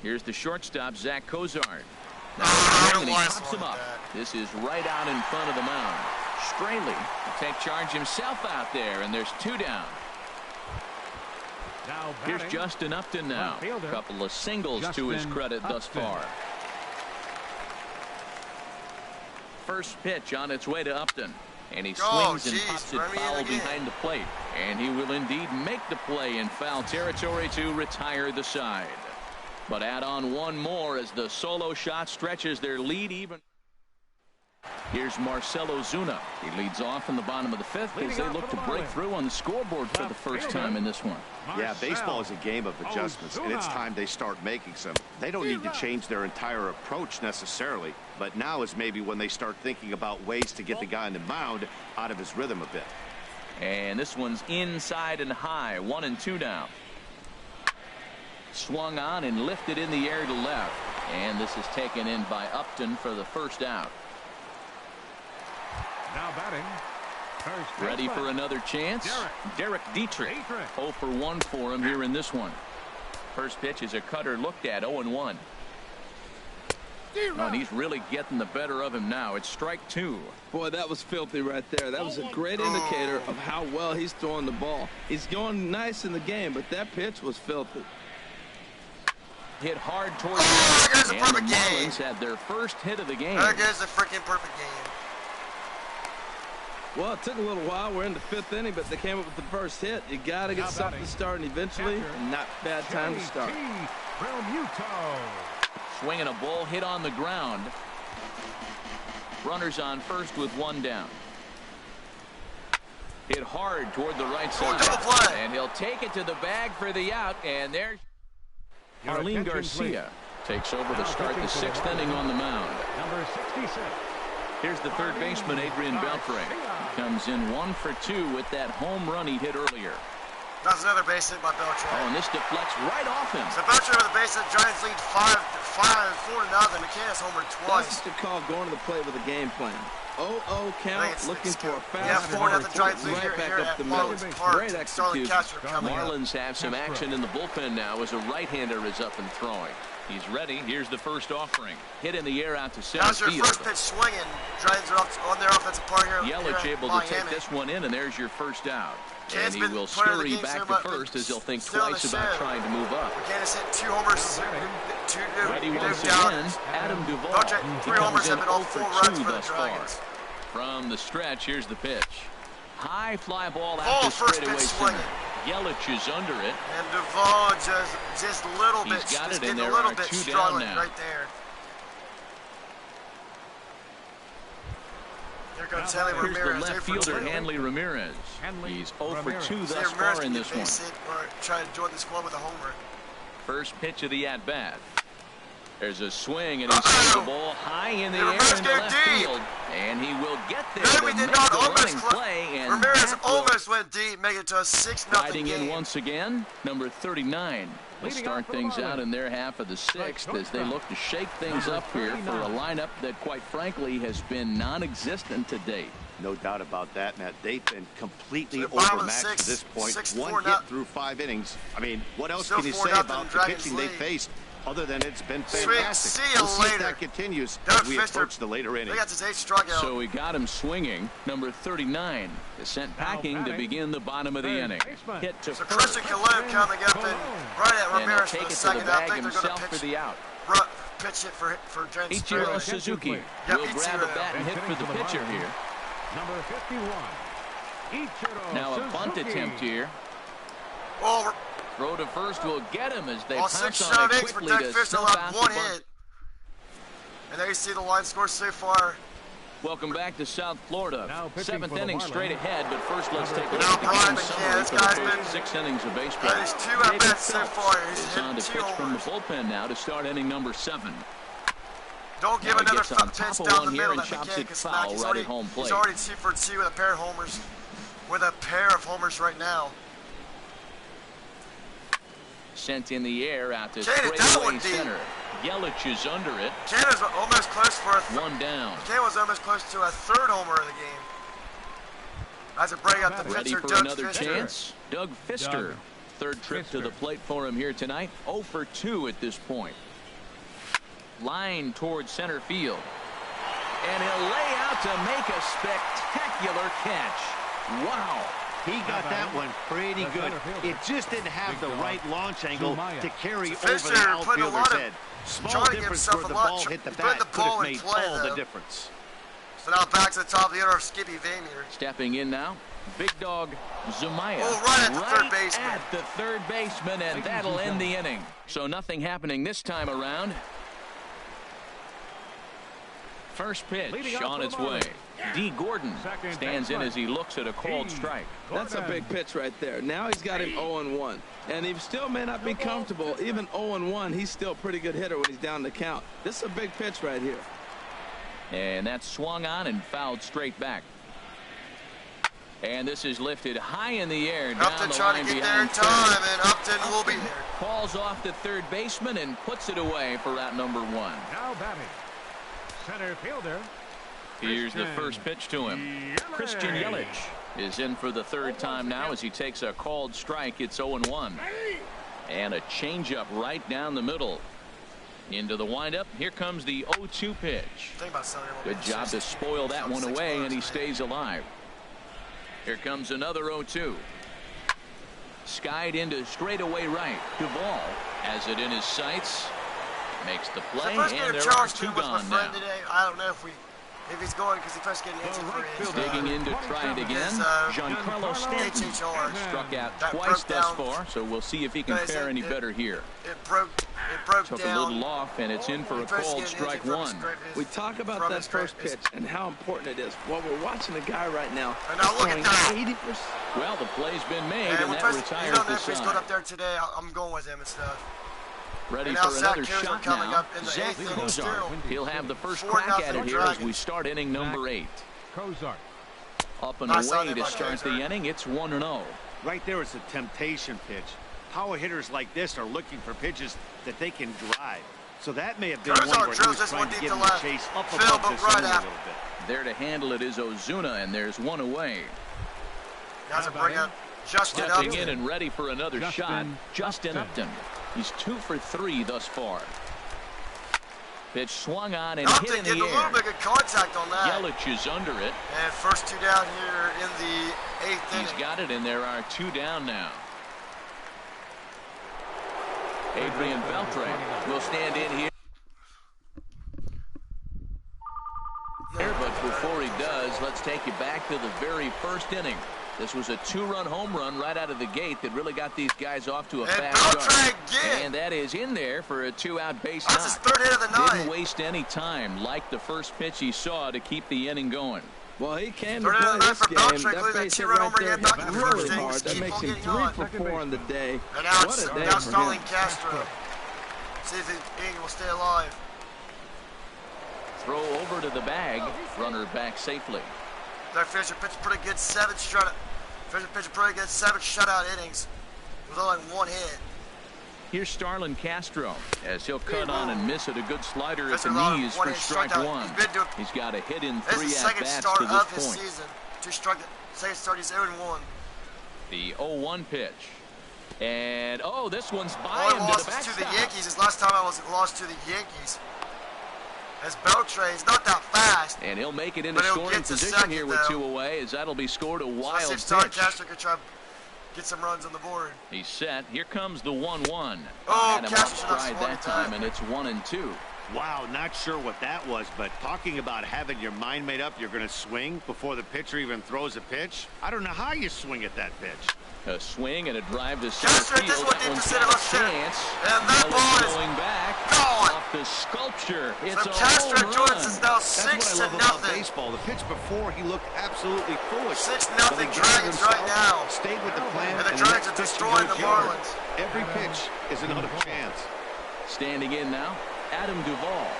Here's the shortstop, Zach Kozar. And he pops him up. This is right out in front of the mound. Straley will take charge himself out there, and there's 2 down. Here's Justin Upton now. A couple of singles to his credit thus far. First pitch on its way to Upton. And he swings and pops it foul behind the plate. And he will indeed make the play in foul territory to retire the side. But add on one more as the solo shot stretches their lead even. Here's Marcell Ozuna. He leads off in the bottom of the 5th as they look to break through on the scoreboard for the first time in this one. Yeah, baseball is a game of adjustments, and it's time they start making some. They don't need to change their entire approach necessarily, but now is maybe when they start thinking about ways to get the guy on the mound out of his rhythm a bit. And this one's inside and high. 1-2 now. Swung on and lifted in the air to left. And this is taken in by Upton for the first out. Now batting. Ready for another chance? Derek Dietrich. 0 for 1 for him here in this one. First pitch is a cutter looked at. 0-1. Oh, and he's really getting the better of him now. It's strike 2. Boy, that was filthy right there. That was a great indicator of how well he's throwing the ball. He's going nice in the game, but that pitch was filthy. Hit hard towards the end, and the Marlins had their first hit of the game. There goes a freaking perfect game. Well, it took a little while. We're in the 5th inning, but they came up with the first hit. You got to get something starting eventually, and not bad time to start. Swinging a ball hit on the ground. Runners on first with 1 down. Hit hard toward the right side, and he'll take it to the bag for the out, and there's Arlene Garcia takes over to start the 6th inning on the mound. Number 66. Here's the third baseman, Adrian Beltre. Comes in 1 for 2 with that home run he hit earlier. That's another base hit by Beltre. Oh, and this deflects right off him. So Beltre with the base hit. Giants lead 4-0. McCann homered twice. That's what you call going to the plate with a game plan. 0-0 count, looking for a fast Yeah, 4-0 Giants lead right here back up the middle. Great execution. Marlins have some action in the bullpen now as a right-hander is up and throwing. He's ready. Here's the first offering. Hit in the air out to center field. That's your first pitch swinging. Giants are on their offensive part here. Yelich able to take this one in, and there's your first out. And he will scurry back to first as he'll think twice about trying to move up. McCann hit 2 homers. Ready once again, Adam Duvall. 3 homers have been all 4 runs for the Dragons. From the stretch, here's the pitch. High fly ball out to straightaway center. Yelich is under it. And Duvall just a little bit. He's got it, and there a little are bit 2 struggling down now. right there. Here comes Hanley Here's Ramirez. the left fielder, Hanley Ramirez. He's 0 for 2 thus far in this one. Trying to join the squad with a homer. First pitch of the at-bat. There's a swing, and he sends the ball high in the air into left field. And he will get there to make the running play. And Ramirez almost went deep, making it to a 6-0 game. Riding in once again, number 39. They'll start things out in their half of the 6th as they look to shake things up here for a lineup that, quite frankly, has been non-existent to date. No doubt about that, Matt. They've been completely So bottom of the overmatched sixth, to this point. 6-4 One hit now. through 5 innings. I mean, what else Still can you 4-0 say about the Dragons pitching they lead. faced other than it's been Sweet. fantastic? See you We'll see if later. that continues Doug as we Fister. approach the later They innings. got this 8 strikeout. So he got him swinging. Number 39 is sent packing to batting, begin the bottom of the third inning. baseman. Hit to So first. Christian Colon coming up and right at And he'll Ramirez take for it the to the second out. I bag think they're going himself to for pitch, the out. pitch it for James Ichiro Taylor. Suzuki Yep, will grab Ichiro. a bat and hit for the pitcher here. Number 51. Ichiro Now a bunt Suzuki. attempt here. Oh, Throw to first will get him as they all pounce 6 on it innings for quickly Doug to Fister. snuff They'll out have the 1 bunt. hit. And there you see the line score so far. Welcome back to South Florida. Now pitching 7th for the inning Marlins. straight ahead, but first let's take a Now look at the Brian game McCann, summary this for the guy's first been- 6 innings of baseball. That is 2 at David bats so Phelps far. He's is on to hit pitch 2 from the homers. bullpen now to start inning number 7. Don't give Now he another gets on pitch top of down one the here middle and that chops McCann it can foul smack. He's right at home plate. He's already 2 for 2 with a pair of homers. With a pair of homers right now. Sent in the air out to Can't hit that straightaway one deep. center. Yelich is under it. McCann was almost close for a 1 down. McCann was almost close to a 3rd homer of the game. That's a break out the Ready pitcher, for Doug another Fister. chance. Doug Fister. Doug Third trip to Fister. the plate for him here tonight. 0 for 2 at this point. Line towards center field. And he'll lay out to make a spectacular catch. Wow. He got that one pretty The good. center fielder. It just didn't have Big the dog. right launch angle Zumaya. to carry So over Fister the put a outfielder's lot of- head. Small trying to give difference himself where a the lot- ball hit the he put the bat could have ball in made play, all the though. difference. So now back to the top of the order of Skippy Vanier. Stepping in now. Big dog Zumaya. Oh, right at the third baseman. At the third baseman, and that'll end the inning. So nothing happening this time around. First pitch Leading off on for its the way. Marlins. D. Gordon Second stands in baseman. as he looks at a called D. strike. That's a big pitch right there. Now he's got him 0-1. And he still may not be comfortable. Even 0-1, he's still a pretty good hitter when he's down the count. This is a big pitch right here. And that's swung on and fouled straight back. And this is lifted high in the air down Upton the trying line to get there in behind time, third. and Upton will be there. Falls off the third baseman and puts it away for out number 1. Now batting. Center fielder. Here's the Christian first pitch to him. Christian Yelich is in for the 3rd time now as he takes a called strike. It's 0-1. And a changeup right down the middle. Into the windup. Here comes the 0-2 pitch. Think about selling him. Good job to spoil that one 6 away, bucks, and he man. stays alive. Here comes another 0-2. Skied into straightaway right. Duvall has it in his sights. Makes the So play, first and getting there are Charles 2 was my gone friend now. today. I don't know if he's going because he first getting into The for right his fielder. Digging in to try it again. His, Giancarlo Stanton HHR. struck out That twice broke thus down. far, so we'll see if he can Guys, fare any it- better here. It broke Took a down. little off, and it's in for a First called getting strike into from his 1. great- We talk about from that his great- first pitch and how important it is. Well, we're watching a guy right now And now look at throwing that. 80%. Well, the play's been made, And and when that first, you retires don't know the if he's side. going up there today. I'm going with him and stuff. Ready And for now Zach another Kozar shot coming now. up in the Zach 8th inning Kozar. still. He'll have the first 4-0 crack at it here as we Dragons. start inning number 8. Kozar. Up and Nice on away him to by start the Kozar. inning. It's 1-0. Right there is a temptation pitch. Power hitters like this are looking for pitches that they can drive. So that may have been Kozar one where he drills was this trying one to deep get to him to left. chase up Phil, above but this right zone a after. little bit. There to handle it is Ozuna, and there's 1 away. Guys, bring up Justin Stepping Upton. in and ready for another Justin shot. Justin Upton. Upton. He's 2 for 3 thus far. Pitch swung on and hit Upton in getting the a little air. bit of contact on that. Yelich is under it. And first 2 down here in the 8th He's inning. got it, and there are 2 down now. Adrian Beltre will stand in here. But before he does, let's take you back to the very first inning. This was a 2-run home run right out of the gate that really got these guys off to a And fast Beltre start. again. And that is in there for a 2-out base That's his knock. 3rd hit of the Didn't night. waste any time, like the first pitch he saw, to keep the inning going. Well, he came to Third play out of the night this for game. Beltre, That including that base hit 2-run right homer there again back in hit the really first inning. hard. Just That keep makes on him getting 3 on. for 4 on the day. And now What it's a day now for Starling him. Castro. See if the inning will stay alive. Throw over to the bag. Runner back safely. Doug Fisher pitched pretty good 7 shutout. Fisher pitched pretty good 7 shutout innings with only 1 hit. Here's Starlin Castro as he'll cut on and miss it. A good slider at the knees for strike one. He's got a hit in 3 at-bats to this point. Season. Second start, he's 0-1. The 0-1 pitch. And, oh, this one's by him lost to the backstop. To the Yankees. His last time I was lost to the Yankees. As Beltre is not that fast. And he'll make it into scoring position here with 2 away, as that'll be scored a wild pitch. Castro could try to get some runs on the board. He's set. Here comes the 1-1. Oh, had him off stride that time, and it's 1-2. Wow, not sure what that was, but talking about having your mind made up, you're going to swing before the pitcher even throws a pitch. I don't know how you swing at that pitch. A swing and a drive to center field. That one's got a chance. And that ball is going back gone. Off the sculpture. It's so a Castro home Jones run. is now That's 6-0. what I love about baseball. The pitch before, he looked absolutely foolish. 6-0 Dragons right now. Stayed with the plan. And the Dragons are destroying the Marlins. Every pitch is another chance. Standing in now, Adam Duvall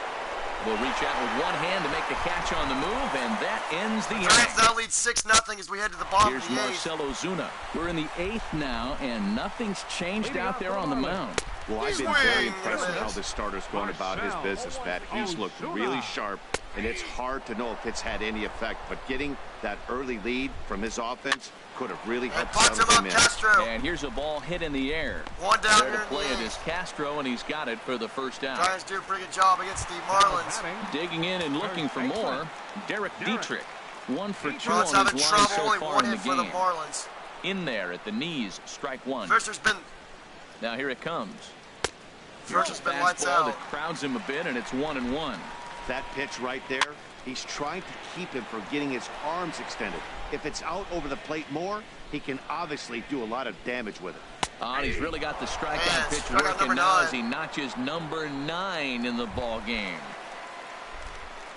will reach out with one hand to make the catch on the move, and that ends the inning. Dragons now lead 6-0 as we head to the bottom Here's of the 8th. Marcell Ozuna. We're in the 8th now, and nothing's changed out there on the mound. Well, I've been very impressed with how this starter's going about his business, Matt. He's looked really sharp, and it's hard to know if it's had any effect, but getting that early lead from his offense could have really helped settle him in. Castro. And here's a ball hit in the air. One down there here to play it is Castro, and he's got it for the first out. Giants do a pretty good job against the Marlins. Digging in and looking for more, Derek Dietrich. 1 for 2 Marlins on having his trouble, line so only far one in the hit for the game. Marlins. In there at the knees, strike 1. Fisher's been Now here it comes. Fisher's been lights out. That crowds him a bit, and it's 1-1. That pitch right there, he's trying to keep him from getting his arms extended. If it's out over the plate more, he can obviously do a lot of damage with it. And he's really got the strikeout pitch working now as he notches number 9 in the ball game.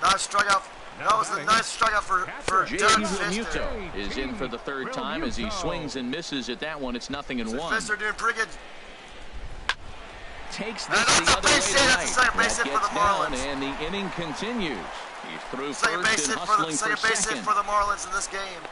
Nice strikeout. That was a nice strikeout for J.D. Realmuto is in for the 3rd time as he swings and misses at that one. It's 0-1. Fisher doing pretty good. Takes this the other way tonight. That gets down, and the inning continues. He's through first and hustling for base hit for the Marlins in this game.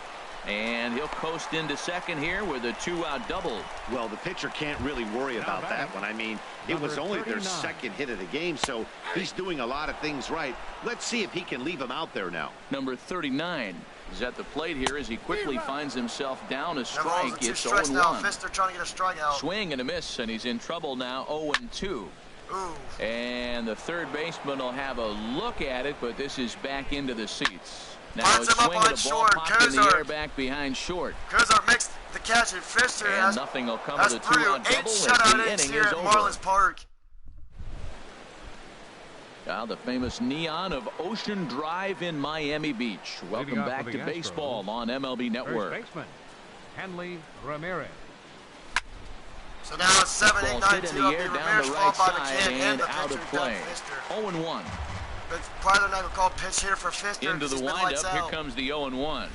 And he'll coast into second here with a 2-out double. Well, the pitcher can't really worry about that one. I mean, it was only their 2nd hit of the game, so he's doing a lot of things right. Let's see if he can leave him out there now. Number 39 is at the plate here as he quickly finds himself down a strike. It's 0-1. Now. Fister trying to get a strikeout. Swing and a miss, and he's in trouble now, 0-2. Ooh. And the third baseman will have a look at it, but this is back into the seats. Now a swing at a ball popped in the air back behind short. Kozar makes the catch, and Fister and nothing will come of the 2-out double as the inning is over. Marlins Park. Now the famous neon of Ocean Drive in Miami Beach. Welcome back to baseball on MLB Network. First baseman, Hanley Ramirez. So now it's 7-8-9-2 up the air down the right side and out of play. 0-1. But probably they're not going to call pitch here for Fister. Into the windup, here comes the 0-1.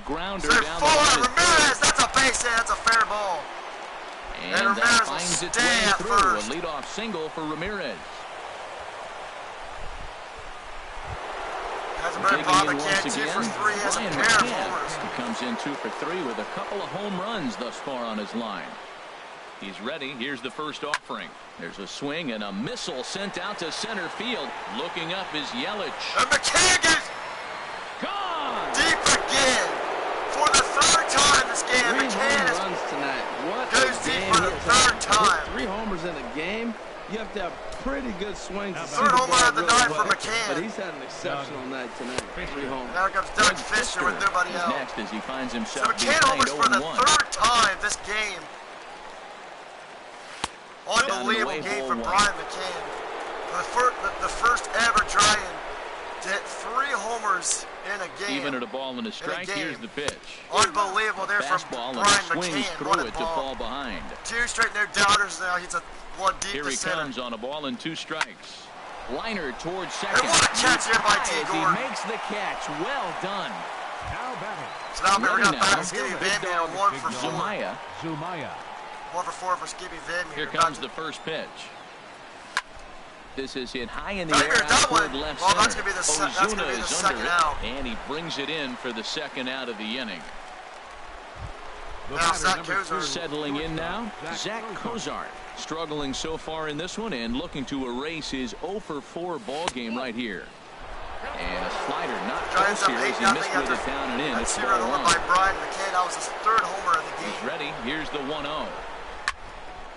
Grounder so down the line. Ramirez, that's a base hit, that's a fair ball. And that finds its way through. A leadoff single for Ramirez. Digging in once again, Brian McCann. He comes in 2 for 3 with a couple of home runs thus far on his line. He's ready. Here's the first offering. There's a swing and a missile sent out to center field. Looking up is Yelich. And McCann gets gone deep again for the 3rd time this game. McCann runs tonight. What goes deep for the 3rd time. 3 homers in a game. You have to have pretty good swings. 3rd home run of the night for McCann. But he's had an exceptional night tonight. 3 homers. Now comes Doug Fister with nobody out. Next as he finds himself so McCann homers for the 3rd time this game. Unbelievable game for Brian McCann. The first ever Giant to hit 3 homers in a game. Even at a ball and a strike, here's the pitch. Unbelievable there from Brian swings McCann. Through it to fall behind. 2 straight no doubters now. He's a one deep here to he center. Comes on a ball and 2 strikes. Liner towards second. And what a catch here by T. Gordon. He makes the catch. Well done. Now batting. So now we're going to back Skippy Van Meer 1 for 4. Zumaya. 1 for 4 for Skippy Van Meer. Here comes the first pitch. This is hit high in the air out toward left center. That's going to be the second out. And he brings it in for the 2nd out of the inning. Now Zach Kozar. Settling in now, Zach Kozar. struggling so far in this one and looking to erase his 0-for-4 ball game right here. And a slider not close here as he missed with it down and in. It's ball one. By Brian McKay. That was his third homer of the game. He's ready. Here's the 1-0.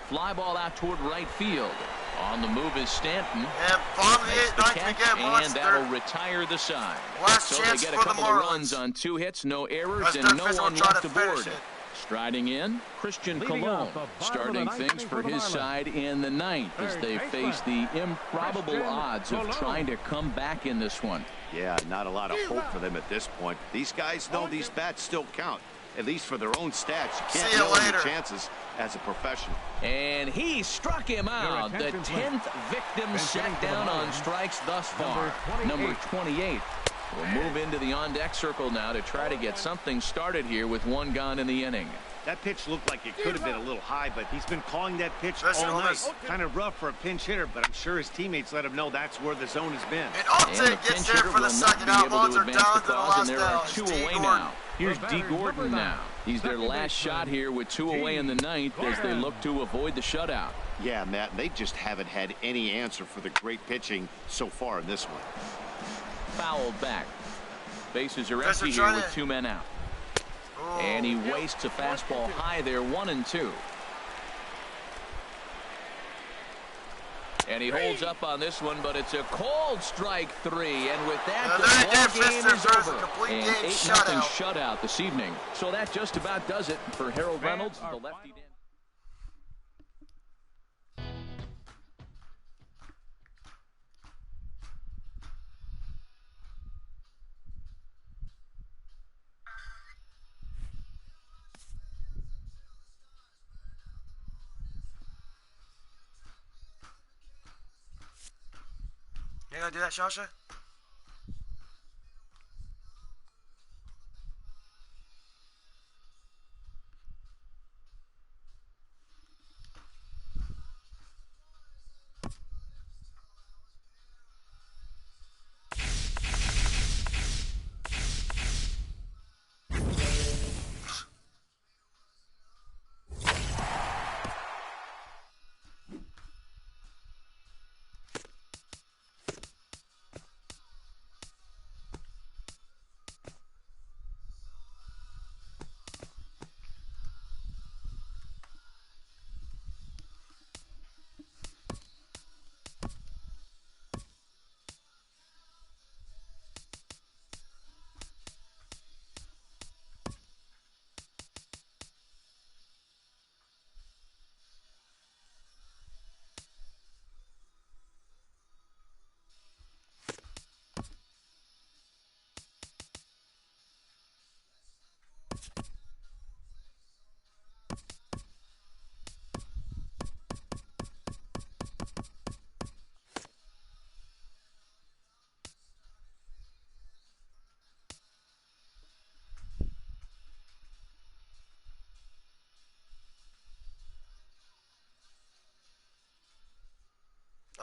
Fly ball out toward right field. On the move is Stanton. And bottom of the ninth again, and that'll retire the side. Last so chance they get a for couple the of runs on 2 hits, no errors, and no one left aboard. Striding in, Christian Colon, starting things for his side in the 9th as they face the improbable odds of trying to come back in this one. Yeah, not a lot of hope for them at this point. These guys know these bats still count, at least for their own stats. You can't know your chances as a professional. And he struck him out. The 10th victim set down on strikes thus far. Number 28. We'll move into the on-deck circle now to try to get something started here with 1 gone in the inning. That pitch looked like it could have been a little high, but he's been calling that pitch all night. Kind of rough for a pinch hitter, but I'm sure his teammates let him know that's where the zone has been. And the pinch hitter will not be able to advance the cause, and there are 2 away now. Here's D. Gordon now. He's their last shot here with 2 away in the 9th as they look to avoid the shutout. Yeah, Matt, they just haven't had any answer for the great pitching so far in this one. Fouled back. Bases are empty here with 2 men out. And he wastes a fastball high there, 1-2. And he holds up on this one, but it's a cold strike 3. And with that, the ball game is over. And 8-0 shutout this evening. So that just about does it for Harold Reynolds, the lefty. You gonna do that, Shasha?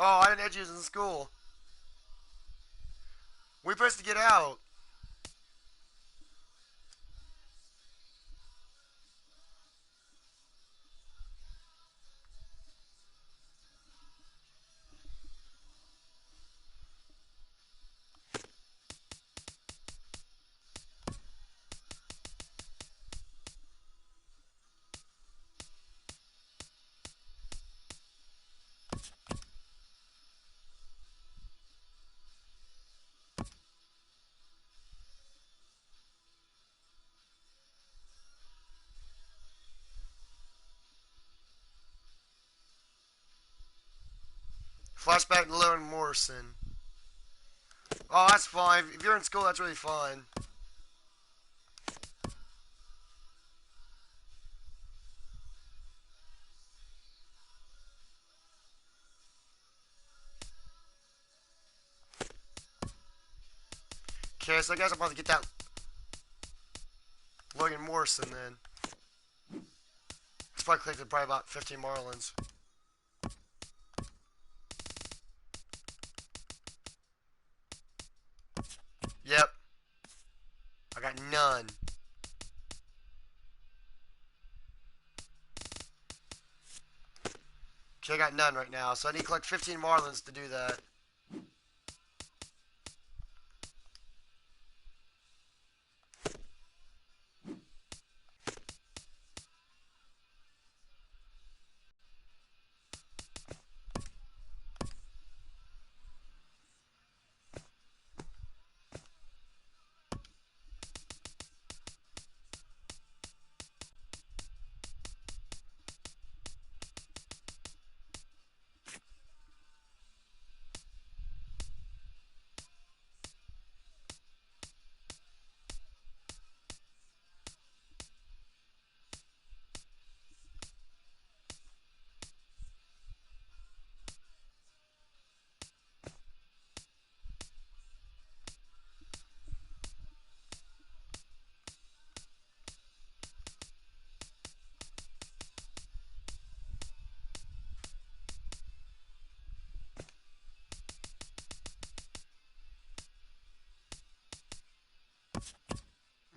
Oh, I didn't edge you in school. We're supposed to get out. Flashback to Logan Morrison. Oh, that's fine. If you're in school, that's really fine. Okay, so I guess I'm about to get that Logan Morrison then. It's probably collected probably about 15 Marlins. Yep. I got none. Okay, I got none right now, so I need to collect 15 Marlins to do that.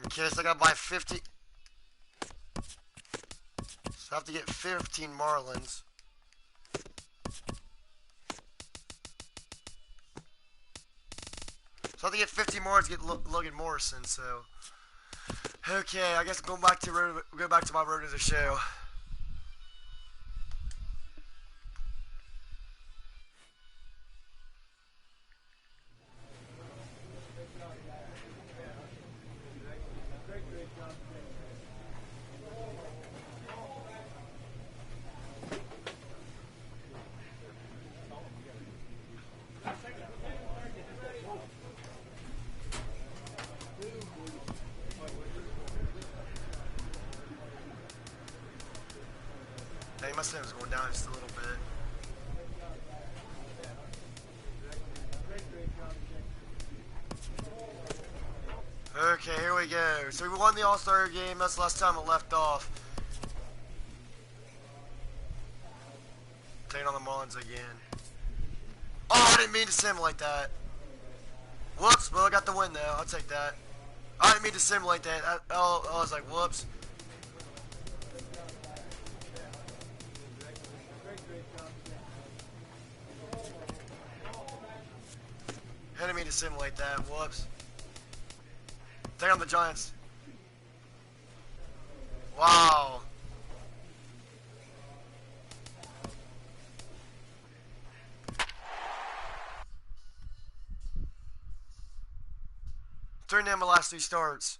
Okay, so I gotta buy 50. So I have to get 15 Marlins. So I have to get 50 more to get Logan Morrison. So, okay, I guess I'm going back to my road to the show. Dang, my stamina was going down just a little bit. Okay, here we go. So we won the All-Star game. That's the last time it left off. Taking on the Marlins again. Oh, I didn't mean to simulate that. Whoops. Well, I got the win, though. I'll take that. I didn't mean to simulate that. I was like, whoops. I didn't mean to simulate that. Whoops. Take on the Giants. Wow. Turn down my last 3 starts.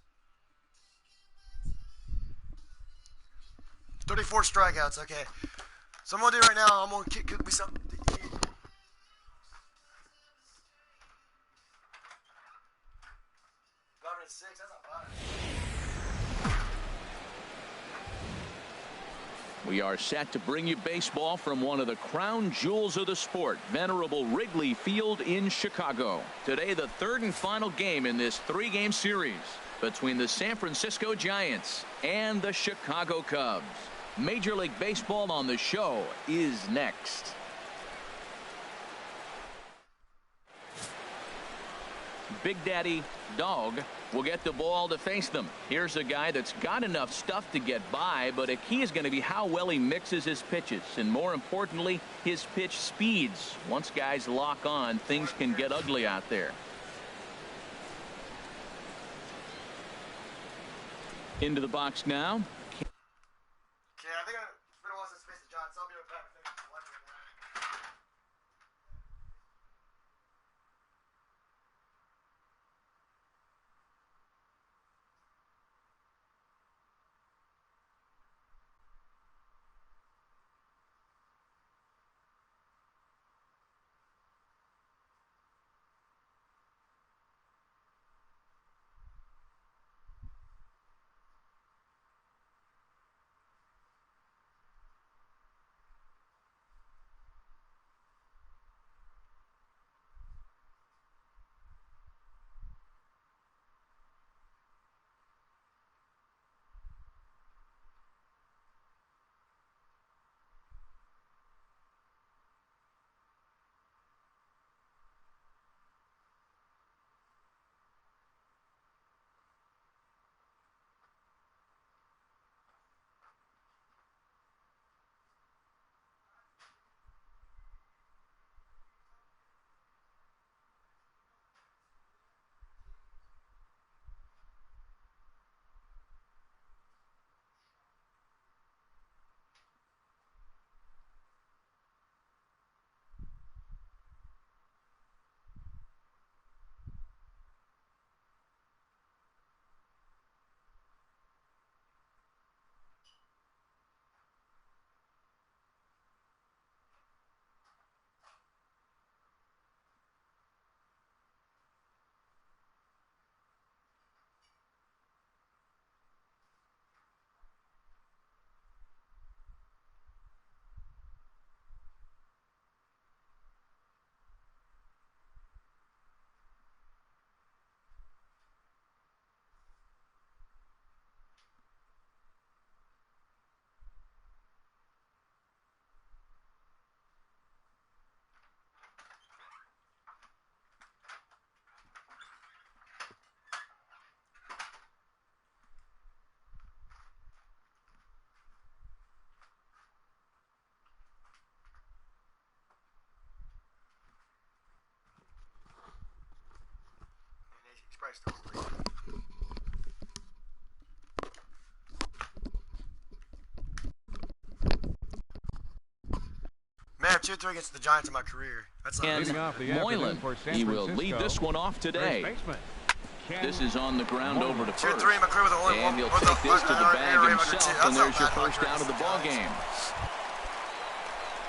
34 strikeouts, okay. So I'm gonna do right now, I'm gonna cook me something to eat. 6, that's not bad. We are set to bring you baseball from one of the crown jewels of the sport, venerable Wrigley Field in Chicago. Today, the third and final game in this 3-game series between the San Francisco Giants and the Chicago Cubs. Major League Baseball on the show is next. Big Daddy Dog will get the ball to face them. Here's a guy that's got enough stuff to get by, but a key is going to be how well he mixes his pitches, and more importantly, his pitch speeds. Once guys lock on, things can get ugly out there. Into the box now. Okay, I think I'm going to watch this face the Giants. I'll be right back. 2-3 against the Giants in my career. That's not Ken Leading off the afternoon Moylan, for San he will Francisco, lead this one off today. first baseman, Ken This is on the ground over to 2-3 first. in my career with only And one. he'll take this to the bag himself, and there's your first out of the ball game. game.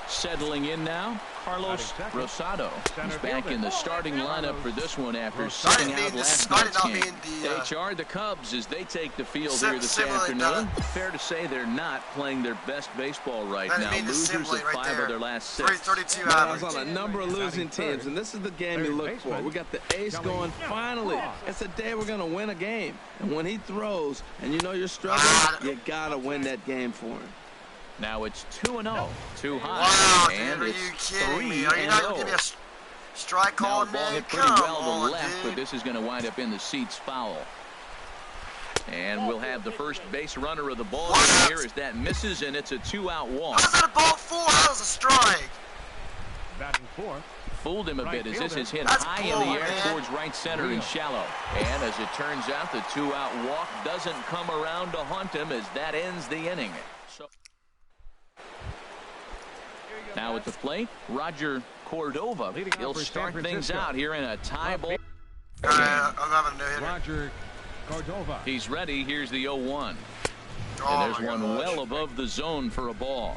Settling in now, Carlos Rosado. He's back in the starting lineup for this one after sitting out last night's game. They charge the Cubs as they take the field here this afternoon. Fair to say they're not playing their best baseball right now. Losers of 5 of their last 6. 332 I was average. on a number of losing teams, and this is the game you look for. We got the ace going. Finally, it's a day we're going to win a game. And when he throws, and you know you're struggling, you got to win that game for him. Now it's 2-0. Too high. Wow, and dude, are it's you kidding me? 3-0. Are you not going to give me a strike Now call, the ball man? hit pretty Come well to on, left, but dude. this is going to wind up in the seats foul. And we'll have the first base runner of the ball game here as that misses, and it's a 2-out walk. How's that a ball 4? That was a strike. batting fourth. Fooled him a bit as this is hit That's high in the cool, air man. towards right center and shallow. And as it turns out, the 2-out walk doesn't come around to haunt him as that ends the inning. So now at the plate, Roger Cordova. Leading off He'll for San start things Francisco. out here in a tie ball. I'm having a no-hitter. Roger Cordova. He's ready. Here's the 0-1. Oh, And there's my one gosh. well above the zone for a ball.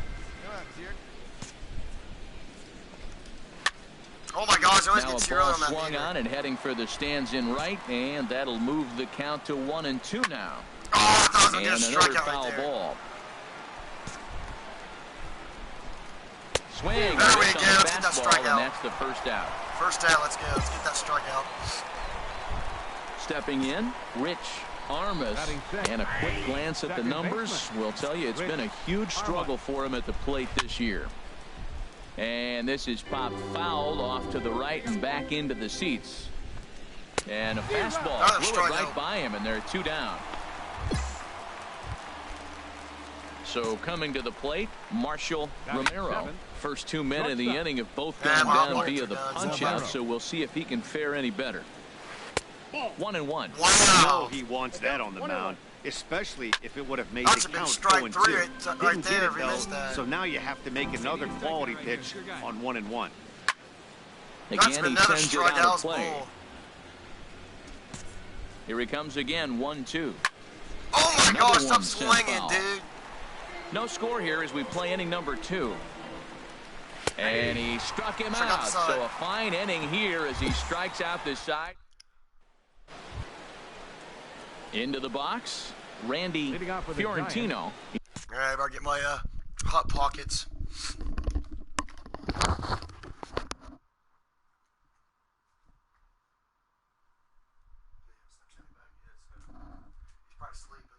Oh my gosh, I always Now get a too early ball on that swung meter. on and heading for the stands in right, and that'll move the count to 1-2 now. Oh, I thought I was going to And get a another strikeout foul right there. ball. Swing. There we Miss on go. the Let's get that fastball, strikeout. and that's the first out. First out, let's go. Let's get that strikeout. Stepping in, Rich Armas. Batting sixth. And a quick glance at the Second numbers baseman. will tell you it's been a huge struggle for him at the plate this year. And this is popped foul off to the right and back into the seats. And a fastball Another flew it right strikeout. by him, and they're 2 down. So coming to the plate, Marshall Romero. seven. First 2 men in the Shortstop. inning have both Yeah, gone well, down Mark via took the down punch Romero. out, so we'll see if he can fare any better. 1-1. Oh, Wow. he wants that on the mound, especially if it would have made That's the a big count strike 0-2. three right Didn't there get if it, he though, missed that. so now you have to make another quality pitch on 1-1. That's Again, he another sends it out strikeout of play. bull. Here he comes again, 1-2. Oh my Another gosh, one stop sent swinging, foul. dude. No score here as we play inning number 2. And he struck him Struck out out. the side. So a fine inning here as he strikes out this side. Into the box, Randy Leading off with the Fiorentino. All right, I better get my hot pockets. He's probably sleeping.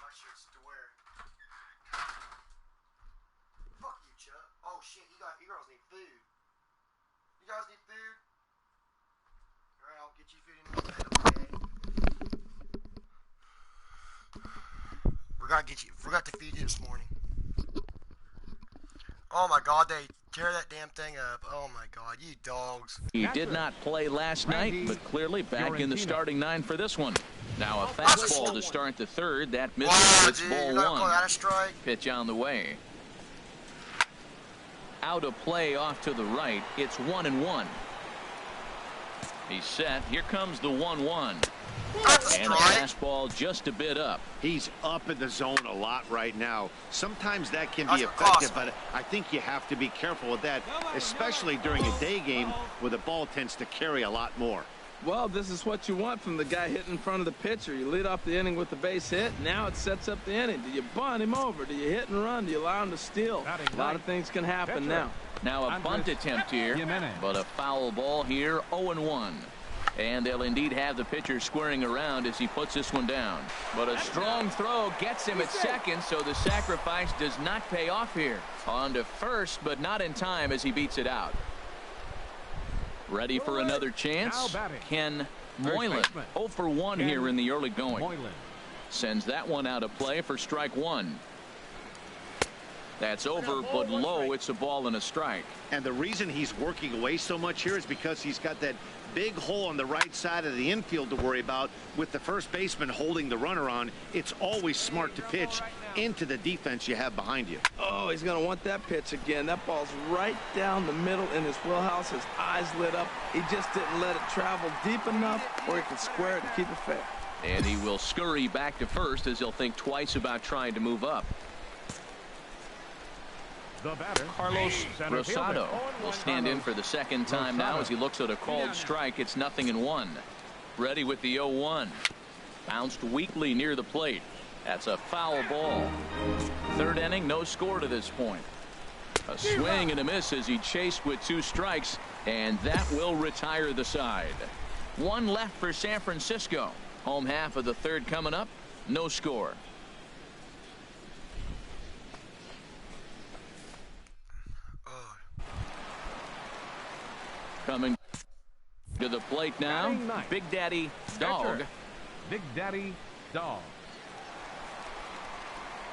My shirts to wear. Fuck you, Chuck. Oh shit, you girls need food. You guys need food? Alright, I'll get you food in a minute, okay? Forgot to feed you this morning. Oh my god, they tear that damn thing up. Oh my god, you dogs. He did not play last night, Randy but clearly back in the Fiorentino. starting 9 for this one. Now a That's a fastball slow to start the third. That misses. Wow, It's dude, ball you're not calling 1. that a strike? Pitch on the way. Out of play off to the right. It's 1-1. He's set. Here comes the 1-1. That's a And the strike. fastball just a bit up. He's up in the zone a lot right now. Sometimes that can be That's what costs effective, me. but I think you have to be careful with that, especially during a day game where the ball tends to carry a lot more. Well, this is what you want from the guy hitting in front of the pitcher. You lead off the inning with the base hit. Now it sets up the inning. Do you bunt him over? Do you hit and run? Do you allow him to steal? Batting A lot right. of things can happen Pitcher. now. Now a bunt Andres attempt here, Jimenez. but a foul ball here, 0-1. And they'll indeed have the pitcher squaring around as he puts this one down. But a strong throw gets him at second, so the sacrifice does not pay off here. On to first, but not in time as he beats it out. Ready for another chance? Now batting. Ken Moylan, 0 for 1 here in the early going. Moylan. Sends that one out of play for strike one. That's over, but low. It's a ball and a strike. And the reason he's working away so much here is because he's got that big hole on the right side of the infield to worry about. With the first baseman holding the runner on, it's always smart to pitch into the defense you have behind you. Oh, he's going to want that pitch again. That ball's right down the middle in his wheelhouse. His eyes lit up. He just didn't let it travel deep enough where he could square it and keep it fair. And he will scurry back to first as he'll think twice about trying to move up. The batter, Carlos center Rosado fielder. will stand in for the second time now as he looks at a called strike. It's 0-1. Ready with the 0-1. Bounced weakly near the plate. That's a foul ball. Third inning, no score to this point. A swing and a miss as he chased with 2 strikes, and that will retire the side. 1 left for San Francisco. Home half of the third coming up. No score. Coming to the plate now, Big Daddy Dog. Big Daddy Dog.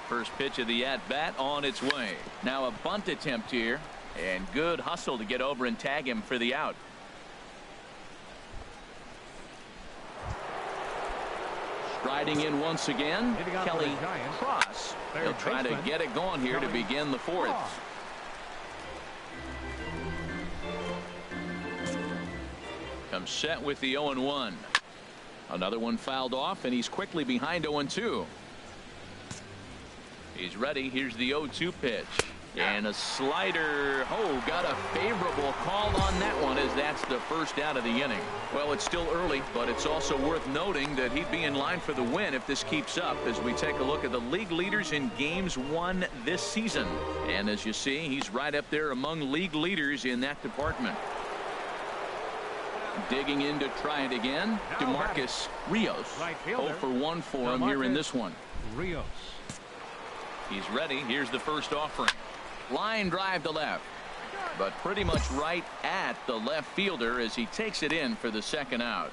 First pitch of the at-bat on its way. Now a bunt attempt here, and good hustle to get over and tag him for the out. Striding in once again, Kelly Cross. He'll try to get it going here to begin the fourth. Comes set with the 0-1. Another one fouled off, and he's quickly behind 0-2. He's ready. Here's the 0-2 pitch. And a slider. Oh, got a favorable call on that one, as that's the first out of the inning. Well, it's still early, but it's also worth noting that he'd be in line for the win if this keeps up, as we take a look at the league leaders in games won this season. And as you see, he's right up there among league leaders in that department. Digging in to try it again, DeMarcus Rios. 0 for 1 for him here in this one. Rios. He's ready. Here's the first offering. Line drive to left, but pretty much right at the left fielder as he takes it in for the second out.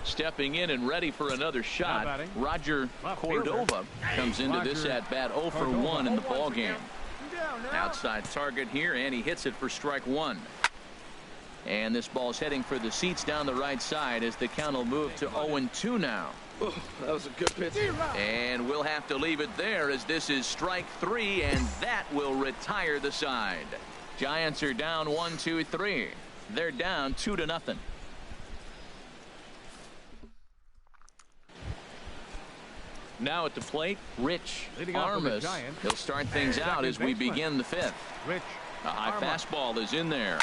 Stepping in and ready for another shot, Roger Cordova comes into this at bat 0 for 1 in the ball game. Outside target here, and he hits it for strike one. And this ball's heading for the seats down the right side as the count will move to 0-2 now. Oh, that was a good pitch. And we'll have to leave it there, as this is strike 3, and that will retire the side. Giants are down 1-2-3. They're down 2-0. Now at the plate, Rich Armas. He'll start things out as we begin the fifth. A high fastball is in there.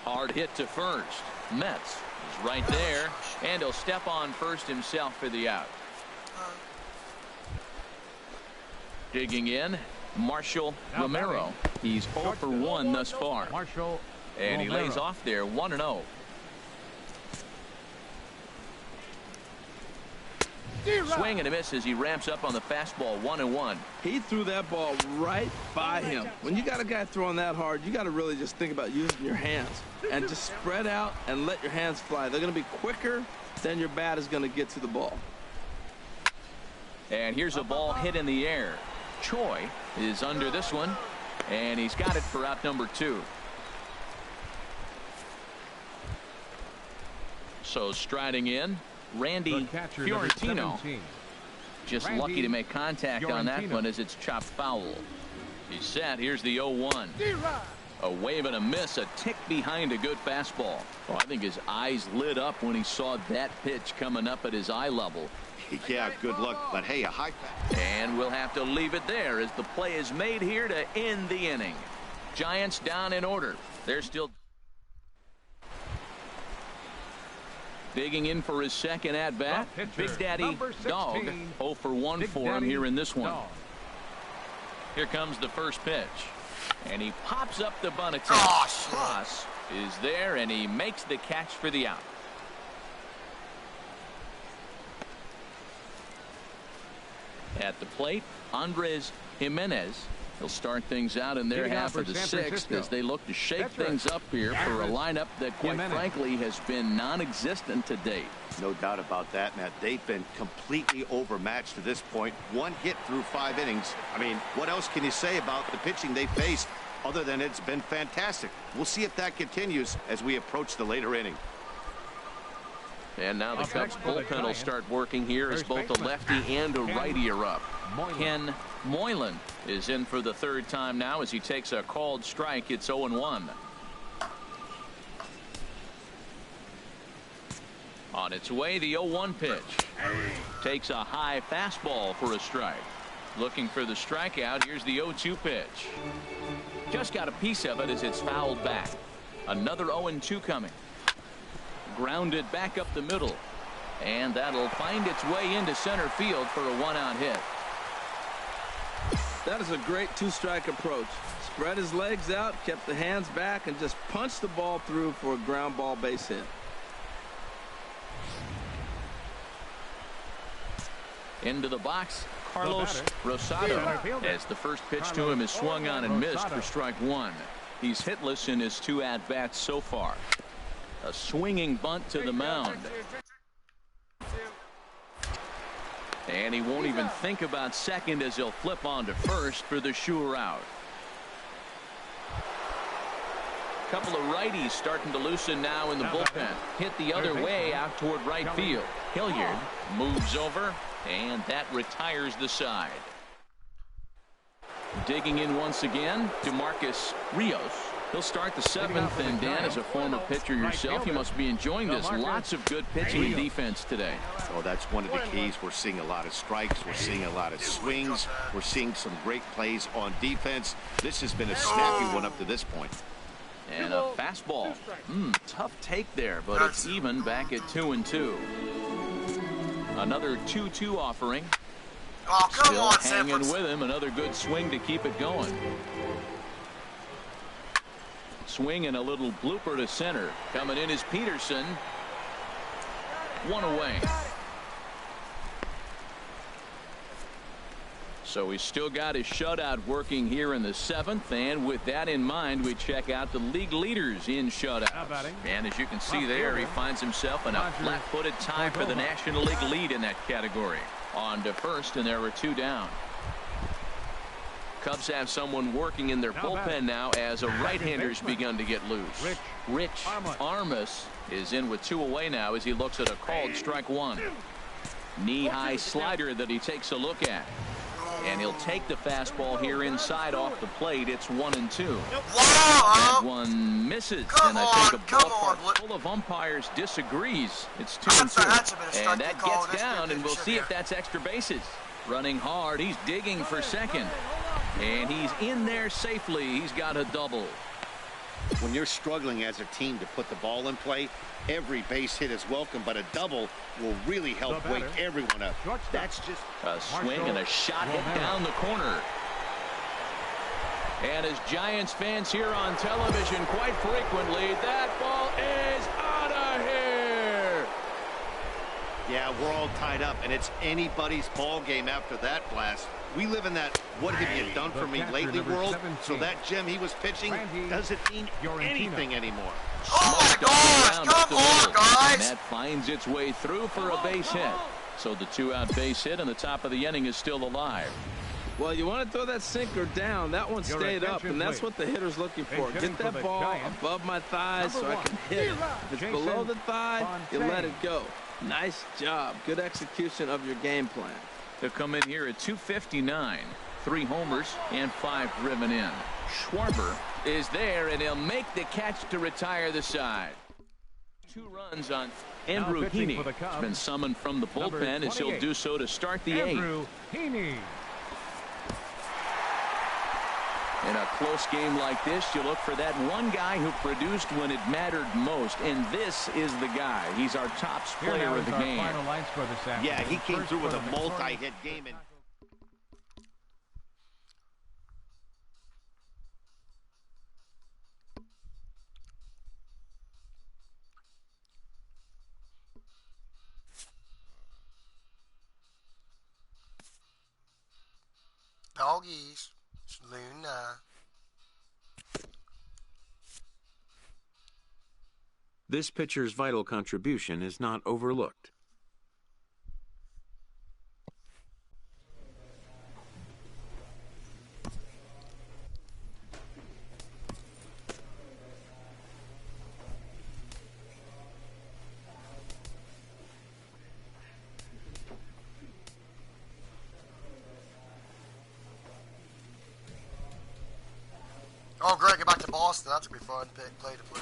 Hard hit to first. Metz is right there, and he'll step on first himself for the out. Digging in, Marshall Romero. He's 0 for 1 thus far. And he lays off there 1-0. Swing and a miss as he ramps up on the fastball. 1-1. He threw that ball right by him. When you got a guy throwing that hard, you got to really just think about using your hands and just spread out and let your hands fly. They're going to be quicker than your bat is going to get to the ball. And here's a ball hit in the air. Choi is under this one, and he's got it for out number 2. So striding in, Randy Fiorentino. Just lucky to make contact on that one as it's chopped foul. He's set. Here's the 0-1. A wave and a miss, a tick behind a good fastball. Oh, I think his eyes lit up when he saw that pitch coming up at his eye level. Yeah, good luck, but hey, a high. And we'll have to leave it there as the play is made here to end the inning. Giants down in order. They're still digging in for his second at bat. Big Daddy Dog. 0 for 1 for him here in this one. Here comes the first pitch, and he pops up the bunt attempt. Cross is there, and he makes the catch for the out. At the plate, Andres Jimenez. He'll start things out in their half of the sixth as they look to shake things up here for a lineup that, quite frankly, has been non-existent to date. No doubt about that, Matt. They've been completely overmatched to this point. One hit through 5 innings. I mean, what else can you say about the pitching they faced other than it's been fantastic? We'll see if that continues as we approach the later inning. And now the Cubs bullpen will start working here as both a lefty and a righty are up. Ken Moylan is in for the 3rd time now as he takes a called strike. It's 0-1. On its way, the 0-1 pitch. Takes a high fastball for a strike. Looking for the strikeout. Here's the 0-2 pitch. Just got a piece of it as it's fouled back. Another 0-2 coming. Grounded back up the middle. And that'll find its way into center field for a 1-out hit. That is a great 2-strike approach. Spread his legs out, kept the hands back, and just punched the ball through for a ground ball base hit. Into the box, Carlos Rosado, as the first pitch to him is swung on and missed for strike 1. He's hitless in his 2 at-bats so far. A swinging bunt to the mound. And he won't even think about second as he'll flip on to first for the sure out. Couple of righties starting to loosen now in the bullpen. Hit the other way out toward right field. Hilliard moves over, and that retires the side. Digging in once again, DeMarcus Rios. He'll start the 7th, and Dan, as a former pitcher yourself, you must be enjoying this. Lots of good pitching and defense today. Oh, that's one of the keys. We're seeing a lot of strikes. We're seeing a lot of swings. We're seeing some great plays on defense. This has been a snappy one up to this point. And a fastball. Tough take there, but it's even back at 2-2. Another 2-2 offering. Oh, come Still on, hanging with him. Another good swing to keep it going. Swing and a little blooper to center. Coming in is Peterson. 1 away. So he's still got his shutout working here in the 7th, and with that in mind, we check out the league leaders in shutouts. And as you can see there, he finds himself in a flat-footed tie for the National League lead in that category. On to first, and there were 2 down. Cubs have someone working in their bullpen now as a right-hander's begun to get loose. Rich Armas is in with 2 away now as he looks at a called strike 1. Knee-high slider that he takes a look at. And he'll take the fastball here inside off the plate. It's 1-2. That one misses, and I think a ballpark full of umpires disagrees. It's 2-2. And that gets down, and we'll see if that's extra bases. Running hard, he's digging for second. And he's in there safely. He's got a double. When you're struggling as a team to put the ball in play, every base hit is welcome, but a double will really help wake everyone up. That's just a swing and a shot hit down the corner. And as Giants fans hear on television quite frequently, that ball is out of here. Yeah, we're all tied up, and it's anybody's ball game after that blast. We live in that what have you done for me lately world, so that gem he was pitching doesn't mean anything anymore. Oh my gosh, come on, guys! And that finds its way through for a base hit. So the 2-out base hit and the top of the inning is still alive. Well, you want to throw that sinker down. That one stayed up, and that's what the hitter's looking for. Get that ball above my thighs so I can hit it. If it's below the thigh, you let it go. Nice job. Good execution of your game plan. They'll come in here at 259. 3 homers and 5 driven in. Schwarber is there, and he'll make the catch to retire the side. 2 runs on Andrew Heaney. Has been summoned from the bullpen as he'll do so to start the 8th. In a close game like this, you look for that one guy who produced when it mattered most, and this is the guy. He's our top player of the game. Yeah, he came through with a multi-hit game. And Doggies. Luna. This pitcher's vital contribution is not overlooked. Oh, great, get back to Boston. That's going to be fun. Play to play.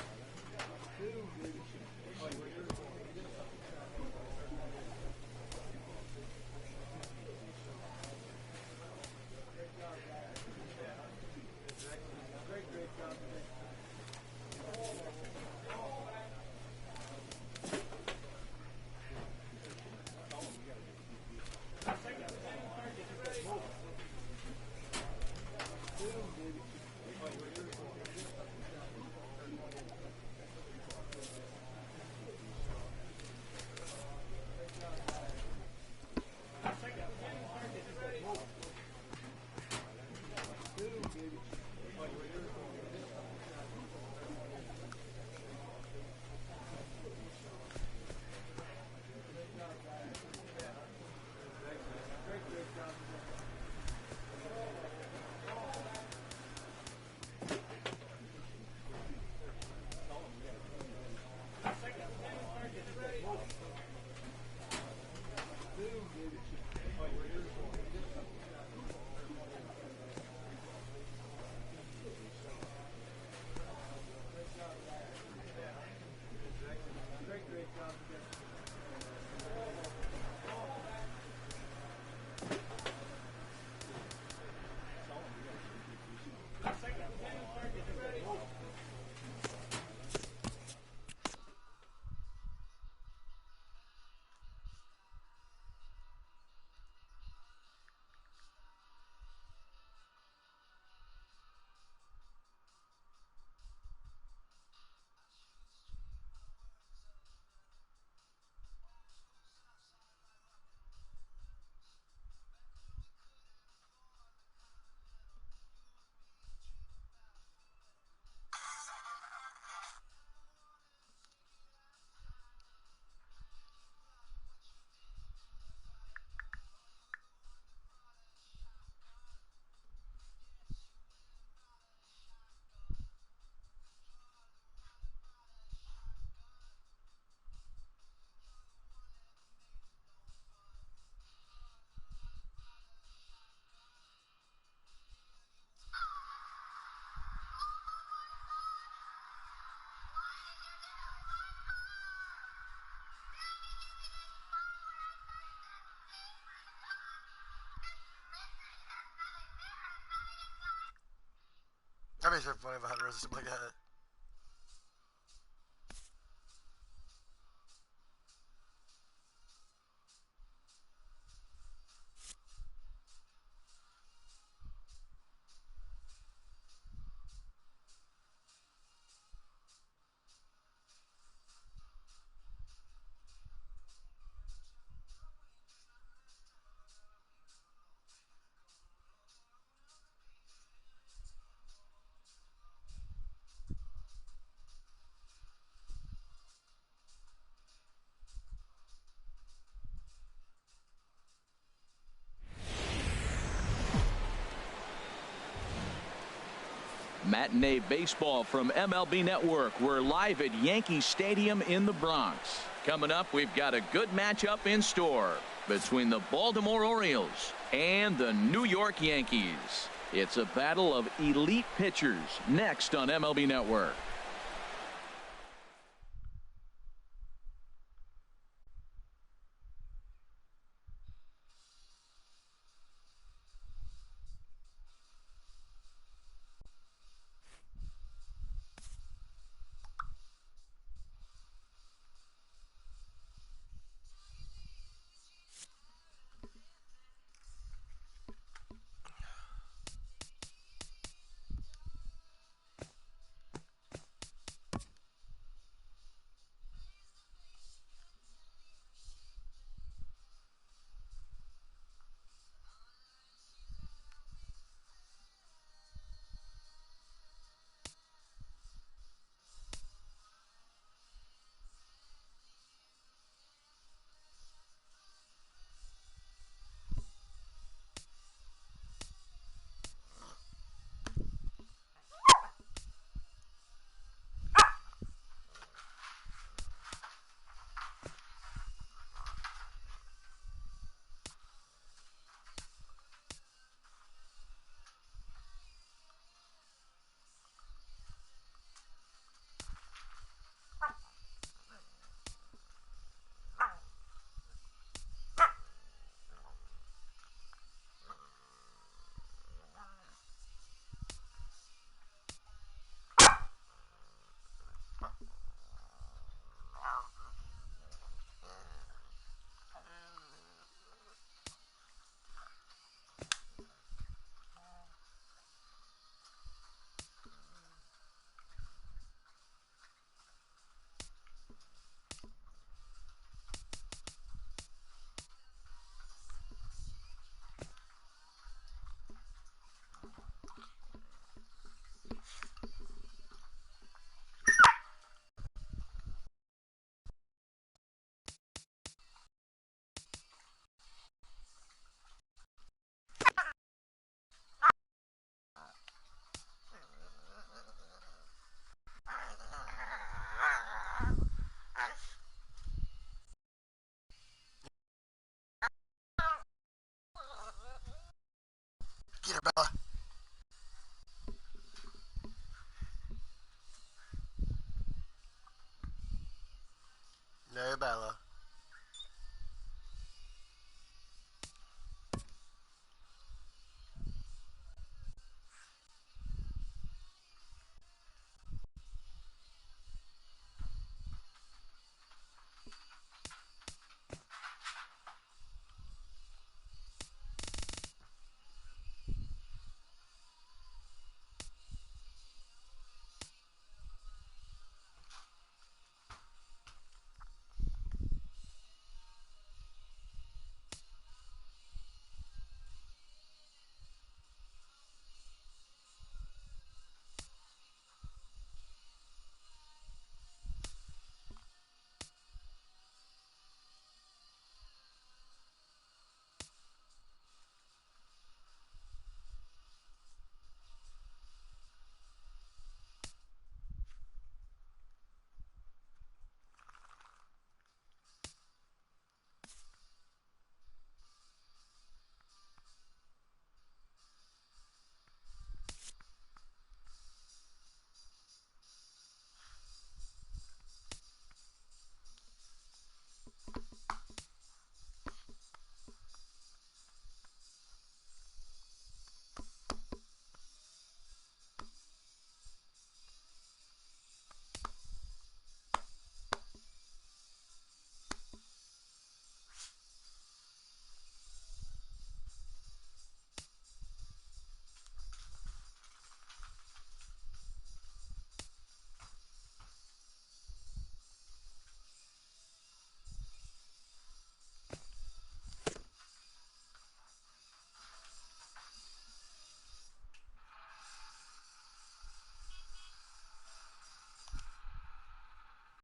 That'd be so funny if I had a resistance like that. Matinee baseball from MLB Network. We're live at Yankee Stadium in the Bronx. Coming up, we've got a good matchup in store between the Baltimore Orioles and the New York Yankees. It's a battle of elite pitchers next on MLB Network. Get her, Bella.